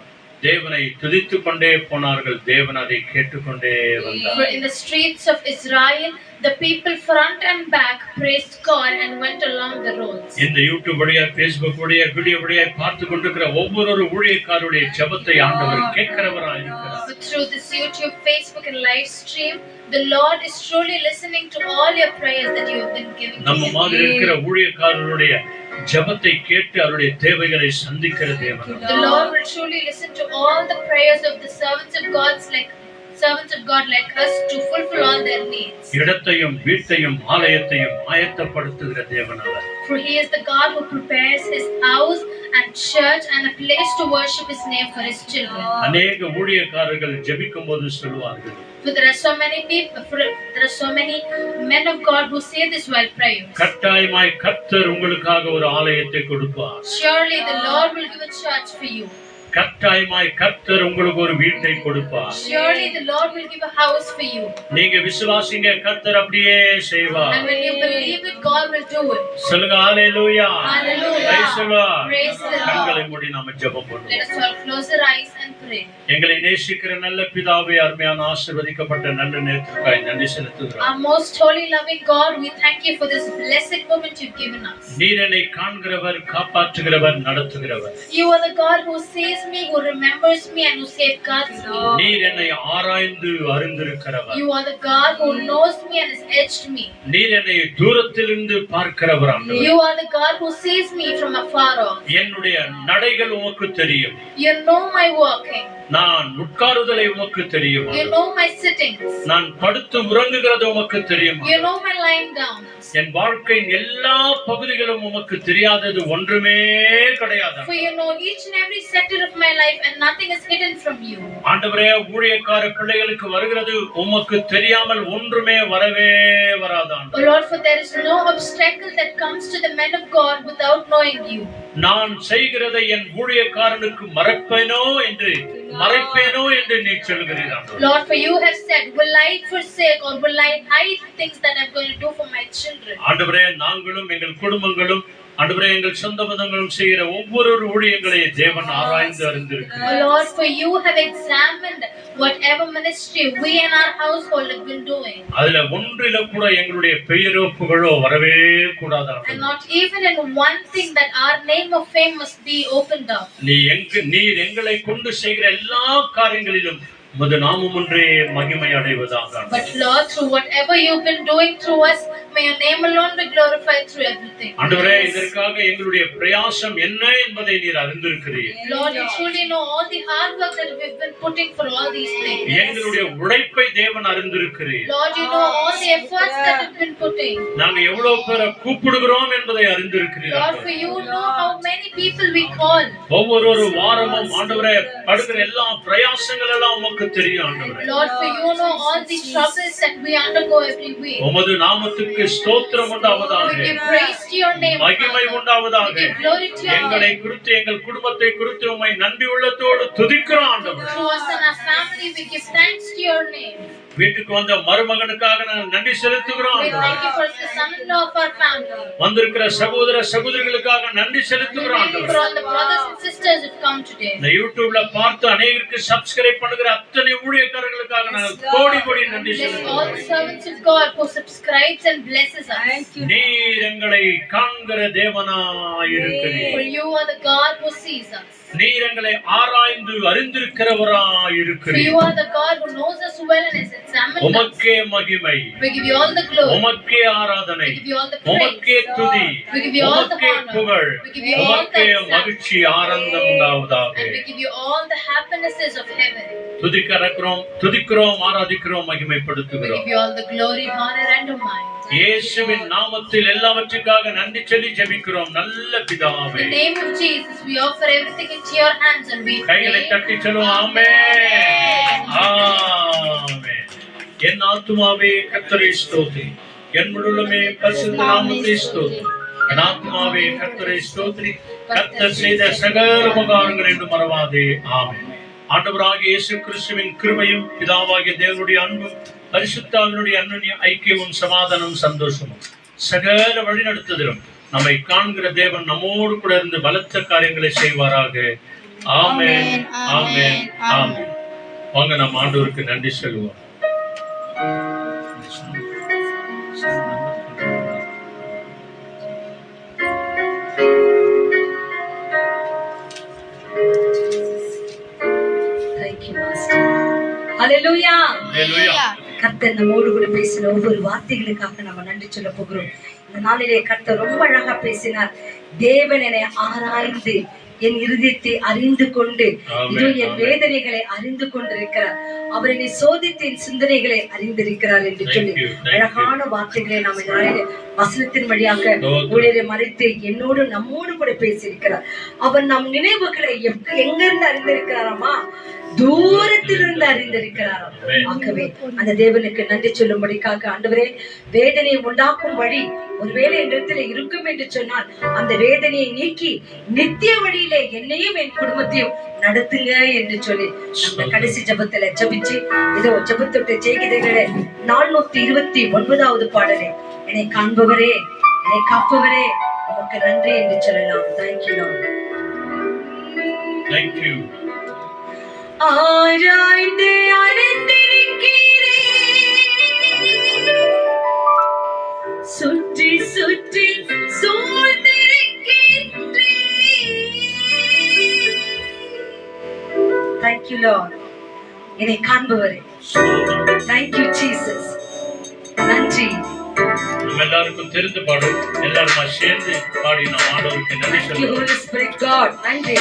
தேவனை துதித்துக் கொண்டே போனார்கள். தேவன் அதை கேட்டுக்கொண்டே வந்தார். For in the streets of Israel, the people front and back praised God and went along the roads. இந்த யூடியூப் வழியா, பேஸ்புக் வழியா, வீடியோ வழியா பார்த்து கொண்டிருக்கிற ஒவ்வொரு ஊழியக்காரருடைய ஜெபத்தை ஆண்டவர் கேட்கிறவராய் இருக்கிறார். But through this YouTube, Facebook and live stream, the Lord is truly listening to all your prayers that you have been giving. நம்ம மாதிரி இருக்கிற ஊழியக்காரருடைய ஜெபத்தை கேட்டு அவருடைய தேவைகளை சந்திக்கிற தேவன். The Lord will truly listen to all the prayers of the servants of God like us to fulfill all their needs. இடத்தையும் வீட்டையும் ஆலயத்தையும் ஆயத்தப்படுத்துகிற தேவன் அவர். For he is the God who prepares his house and church and a place to worship his name for his children. அநேக ஊழியக்காரர்கள் ஜெபிக்கும்போது சொல்வார்கள், For there are so many people, there are so many men of God who say this while praying. கட்டாயமாய் கர்த்தர் உங்களுக்காக ஒரு ஆலயத்தை கொடுப்பார். Surely the Lord will give a church for you. கட்டாயமாய் கர்த்தர் உங்களுக்கு ஒரு வீட்டை கொடுப்பார். Surely the Lord will give a house for you. நீங்க விசுவாசிங்க, கர்த்தர் அப்படியே செய்வார். And when you believe it, God will do it. சொல்லுங்க ஹalleluya. Hallelujah. Praise the Lord. Praise the Lord. கண்களை மூடி நாம ஜெபம் Let பண்ணுவோம். us all close our eyes and pray. எங்களை நேசிக்கிற நல்ல பிதாவே, அருமையான ஆசீர்வதிக்கப்பட்ட நல்ல நேரத்திற்காக நன்றி செலுத்துகிறோம். Our most holy loving God, we thank you for this blessed moment you've given us. நீர் என்னை காண்கிறவர், காப்பாற்றுகிறவர், நடத்துகிறவர். You are the God who sees me, who remembers me and who safeguards me. நீர் என்னை ஆராய்ந்து அறிந்திருக்கிறவர். You are the God who knows me and has edged me. நீர் என்னை தூரத்திலிருந்து பார்க்கிறவர் ஆண்டவரே. You are the God who sees me from afar off. என்னுடைய நடைகள் உமக்கு தெரியும். You know my walking. நான் உட்காருதலை உமக்கு தெரியும். You know my sittings. நான் படுத்து உறங்குகிறது உமக்கு தெரியும். You know my lying down. என் வாழ்க்கையின் எல்லா பகுதிகளும் உமக்கு தெரியாதது ஒன்றுமே கிடையாது. For you know each and every sector of my life and nothing is hidden from you. ஆண்டவரே, ஊழியக்கார பிள்ளைகளுக்கு வருகிறது உமக்கு தெரியாமல் ஒன்றுமே வரவே வராது ஆண்டவரே. Oh Lord, for there is no obstacle that comes to the men of God without knowing you. நான் செய்கிறதை என் ஊழியக்காரனுக்கு மறைப்பேனோ என்று நீ சொல்கிறீர் ஆண்டவரே. Lord, for you have said, will I forsake or will I hide things that I'm going to do for my children? ஆண்டவரே, நாங்களும் எங்கள் குடும்பங்களும் ஆண்டவரே எங்கள் சொந்த மதங்களும் செய்கிற ஒவ்வொரு ஊழியங்களை தேவன் ஆராய்ந்து அறிந்திருக்கிறார். Oh Lord, for you have examined whatever ministry we and our household have been doing. அதுல ஒன்றில கூட எங்களுடைய பெயரோ புகழோ வரவே கூடாது. And not even in one thing that our name of fame must be opened up. நீர் எங்களை கொண்டு செய்கிற எல்லா காரியங்களிலும் உமது நாமம் ஒன்றே மகிமை அடைவதாக. But Lord, through whatever you've been doing through us, may your name alone be glorified through everything. ஆண்டவரே, இதற்காக எங்களுடைய பிரயாசம் என்ன என்பதை நீர் அறிந்திருக்கிறீர். Lord, you truly know all the hard work that we've been putting for all these things. எங்களுடைய உழைப்பை தேவன் அறிந்திருக்கிறீர். Lord, you know all the efforts that we've been putting. நாங்க எவ்வளவு பேரை கூப்பிடுகிறோம் என்பதை அறிந்திருக்கிறீர். Lord, for you know how many people we call. ஒவ்வொரு வாரமும் ஆண்டவரே படுகிற எல்லா பிரயாசங்கள் எல்லாம் உமக்கு தெரியும் ஆண்டவரே. Lord, for you know all the troubles that we undergo every week. உமது நாமத்துக்கு ஸ்தோத்திரம் உண்டாவதாக. We give praise to your name. மகிமை உண்டாவதாக. We give glory to your எங்களை name. குறித்து எங்கள் குடும்பத்தை குறித்து உம்மை நன்றி உள்ளத்தோடு துதிக்கிறோம் ஆண்டவரே. To us and our family, we give thanks to your name. வீட்டுக்கு வந்த மருமகனுக்காக நாங்கள் நன்றி செலுத்துகிறோம். We thank you for the son-in-law of our family. வந்திருக்கிற சகோதர சகோதரிகளுக்காக நன்றி செலுத்துகிறோம். We thank you for all the brothers and sisters who come today. இந்த யூடியூப்ல பார்த்து அநேகருக்கு சப்ஸ்கிரைப் பண்ணுகிற அத்தனை ஊழியக்காரர்களுக்காக நாங்கள் கோடி கோடி நன்றி Bless all செலுத்துகிறோம். the servants of God who subscribes and blesses us. நீர் எங்களை காண்கிற தேவனாய் For இருக்கிறீர். you are the God who sees us. நீர் எங்களை ஆராய்ந்து அறிந்திருக்கிறவராய் For you இருக்கிறீர். are the God who knows us well and has examined us. உமக்கே மகிமை, We give you all the glory. உமக்கே ஆராதனை, We give you all the praise. உமக்கே துதி, We give you all the உமக்கே honor. புகழ், We give you all the உமக்கே thanks. மகிழ்ச்சி ஆனந்தம் உண்டாவதாக. And we give you all the happinesses of heaven. துதிக்கிறோம், ஆராதிக்கிறோம், We மகிமைப்படுத்துகிறோம். give you all the glory, honor and might. இயேசுவின் நாமத்தில் எல்லாவற்றுக்காக நன்றி சொல்லி ஜெபிக்கிறோம் நல்ல In பிதாவே. the name of Jesus, we offer everything into your hands and we கைகளை pray. தட்டி சொல்லுவோம் ஆமென். ஆமென். என் ஆத்துமாவே கர்த்தரை ஸ்தோத்திரி, என் முழுமே பரிசுத்த நாமத்தை ஸ்தோத்திரி. என் ஆத்துமாவே கர்த்தரை ஸ்தோத்திரி, கர்த்தர் செய்த சகல உபகாரங்கள் என்று மறவாதே. ஆமென். ஆண்டவராகிய இயேசு கிறிஸ்துவின் கிருபையும் பிதாவாகிய தேவனுடைய அன்பும் பரிசுத்தாவினுடைய அன்னுடைய ஐக்கியமும் சமாதானமும் சந்தோஷமும் சகல வழிநடத்துதலும் நம்மை காண்கிற தேவன் நம்மோடு கூட இருந்து பலத்த காரியங்களை செய்வாராக. ஆமென், ஆமென், ஆமென். வாங்க நம்ம ஆண்டவருக்கு நன்றி சொல்லுவோம். Thank you, Master. Hallelujah. ஹல்லேலூயா. கர்த்தர் நம்மோடு கூட பேசின ஒவ்வொரு வார்த்தைகளுக்காக நம்ம நன்றி சொல்ல போகிறோம். இந்த நாளிலே கர்த்தர் ரொம்ப அழகா பேசினார். தேவன் என்னை ஆராய்ந்து என் இருதயத்தை அறிந்து கொண்டு இதோ என் வேதனைகளை அறிந்து கொண்டிருக்கிறார். அவர் என்னை சோதித்து என் சிந்தனைகளை அறிந்திருக்கிறார் என்று சொல்லி அழகான வார்த்தைகளை நாம் இந்த நாளிலே வசனத்தின் வழியாக ஊழியரை மறைத்து என்னோடு நம்மோடு கூட பேசியிருக்கிறார். அவர் நம் நினைவுகளை எங்க இருந்து அறிந்திருக்கிறாராமா? தூரத்திலிருந்து அறிந்திருக்கிறாராம். ஆகவே அந்த தேவனுக்கு நன்றி சொல்லும்படிக்காக ஆண்டவரே, வேதனையை உண்டாக்கும் வழி ஒருவேளை இடத்துல இருக்கும் என்று சொன்னால் அந்த வேதனையை நீக்கி நித்திய வழியிலே என்னையும் என் குடும்பத்தையும் நடத்துங்க என்று சொல்லி அந்த கடைசி ஜபத்துல ஜபிச்சு இதோ ஜபத்தொட்டு செய்கிறீர்களே 429வது பாடலே, என்னை காண்பவரே, என்னை காப்பவரே, உமக்கு நன்றி என்று சொல்லலாம். தேங்க்யூ. தேங்க்யூ. ஆராய்ந்து அறிந்திருக்கிறேன், சுற்றி சுற்றி சூழ்ந்திருக்கின்றேன். Thank you, Lord. என்னை காண்பவரே, Thank you, Jesus. நன்றி. நம்ம எல்லாருக்கும் தெரிந்து பாடும், எல்லாருமா சேர்ந்து பாடி நாம் ஆண்டவருக்கு நன்றி Thank you, சொல்லுவோம். Holy Spirit God. நன்றி.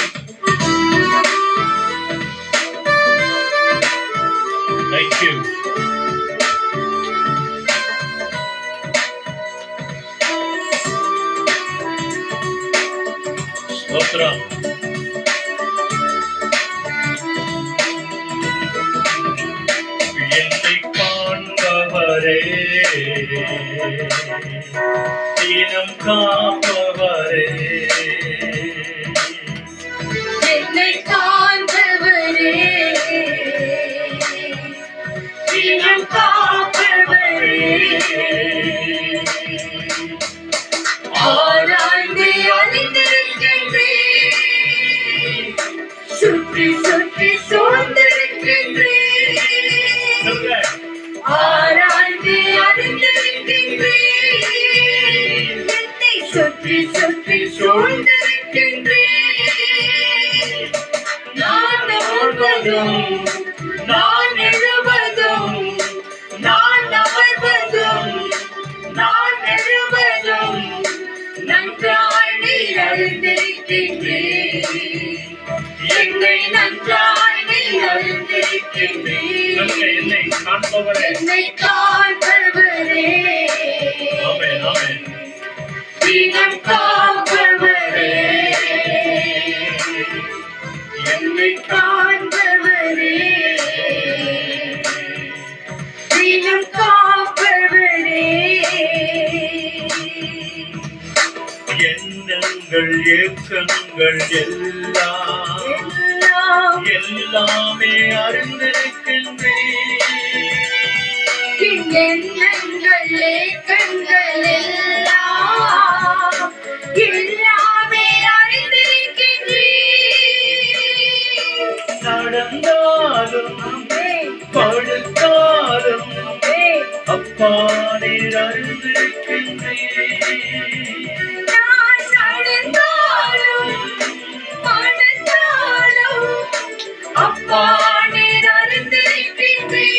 Thank you. ஸ்தோத்திரம். என்னை காண்பவரே, தினம் காப்பவரே, என்னை காண்பவரே, தினம் காப்பவரே, ஆராய்ந்து அறிந்திருக்கின்றேன், சுற்றி சுற்றி சூழ்ந்திருக்கின்றேன். ஆராய்ந்து அறிந்திருக்கின்றேன், என்னை சுற்றி சுற்றி சூழ்ந்திருக்கின்றேன். நான் வாழ்வதும் நான் என்னை நன்றாய் நீ அறிந்திருக்கின்றீர். என்னை காண்பவரே, என்னை காண்பவரே, ஆமென், ஆமென். தினம் காப்பவரே, என்னை காண்பவரே, தினம் காப்பவரே. எண்ணங்கள் ஏக்கங்கள் எல்லாமே அறிந்திருக்கின்றேன். எண்ணங்கள் ஏக்கங்கள் எல்லாம் எல்லாமே அறிந்திருக்கின்றீர். நடந்தாலும் படுத்தாலும் அப்பா நீர் அறிந்திருக்கின்றேன். நான் நடந்தாலும் படுத்தாலும் அப்பா நீர் அறிந்திருக்கின்றீர்.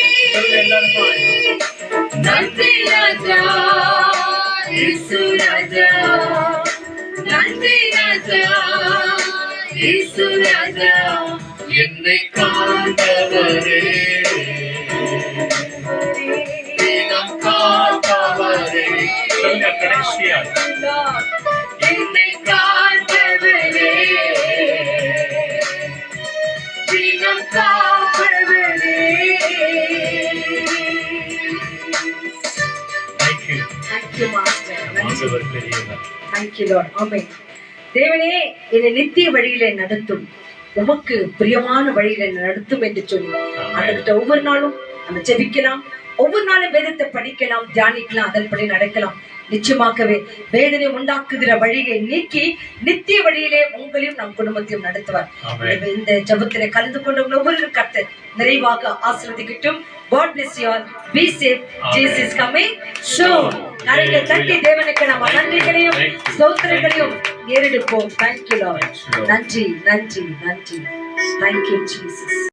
நன்றி ராஜா, இயேசு ராஜா, நன்றி ராஜா, இயேசு ராஜா, என்னை காண்பவரே, தினம் காப்பவரே. சொல்லுங்க கடைசியா, என்னை காண்பவரே, தினம் காப்பவரே. தேங்க்யூ. Thank you, Master. ஆண்டவர் பெரியவர். Thank you, Lord. Amen. தேவனே, என்னை நித்திய வழியிலே நடத்தும், உமக்கு பிரியமான வழியில நடத்தும் என்று சொல்லி அதற்கு ஒவ்வொரு நாளும் நம்ம ஜெபிக்கலாம், ஒவ்வொரு நாளும் வேதத்தை படிக்கலாம், தியானிக்கலாம், அதன்படி நடக்கலாம். நிச்சயமாகவே வேதனை உண்டாக்குகிற வழியை நீக்கி நித்திய வழியிலே உங்களையும் நம் குடும்பத்தையும் நடத்துவார். இந்த ஜெபத்திலே கலந்து கொண்டவங்க ஒவ்வொரு கர்த்தர் நிறைவாக ஆசீர்வதிக்கட்டும். God bless you all. Be safe. Jesus is coming soon. நிறைய தட்டி தேவனுக்கு நம்ம நன்றிகளையும் ஸ்தோத்திரங்களையும் ஏறெடுப்போம். Thank you, Lord. நன்றி, நன்றி, நன்றி. Thank you, Jesus.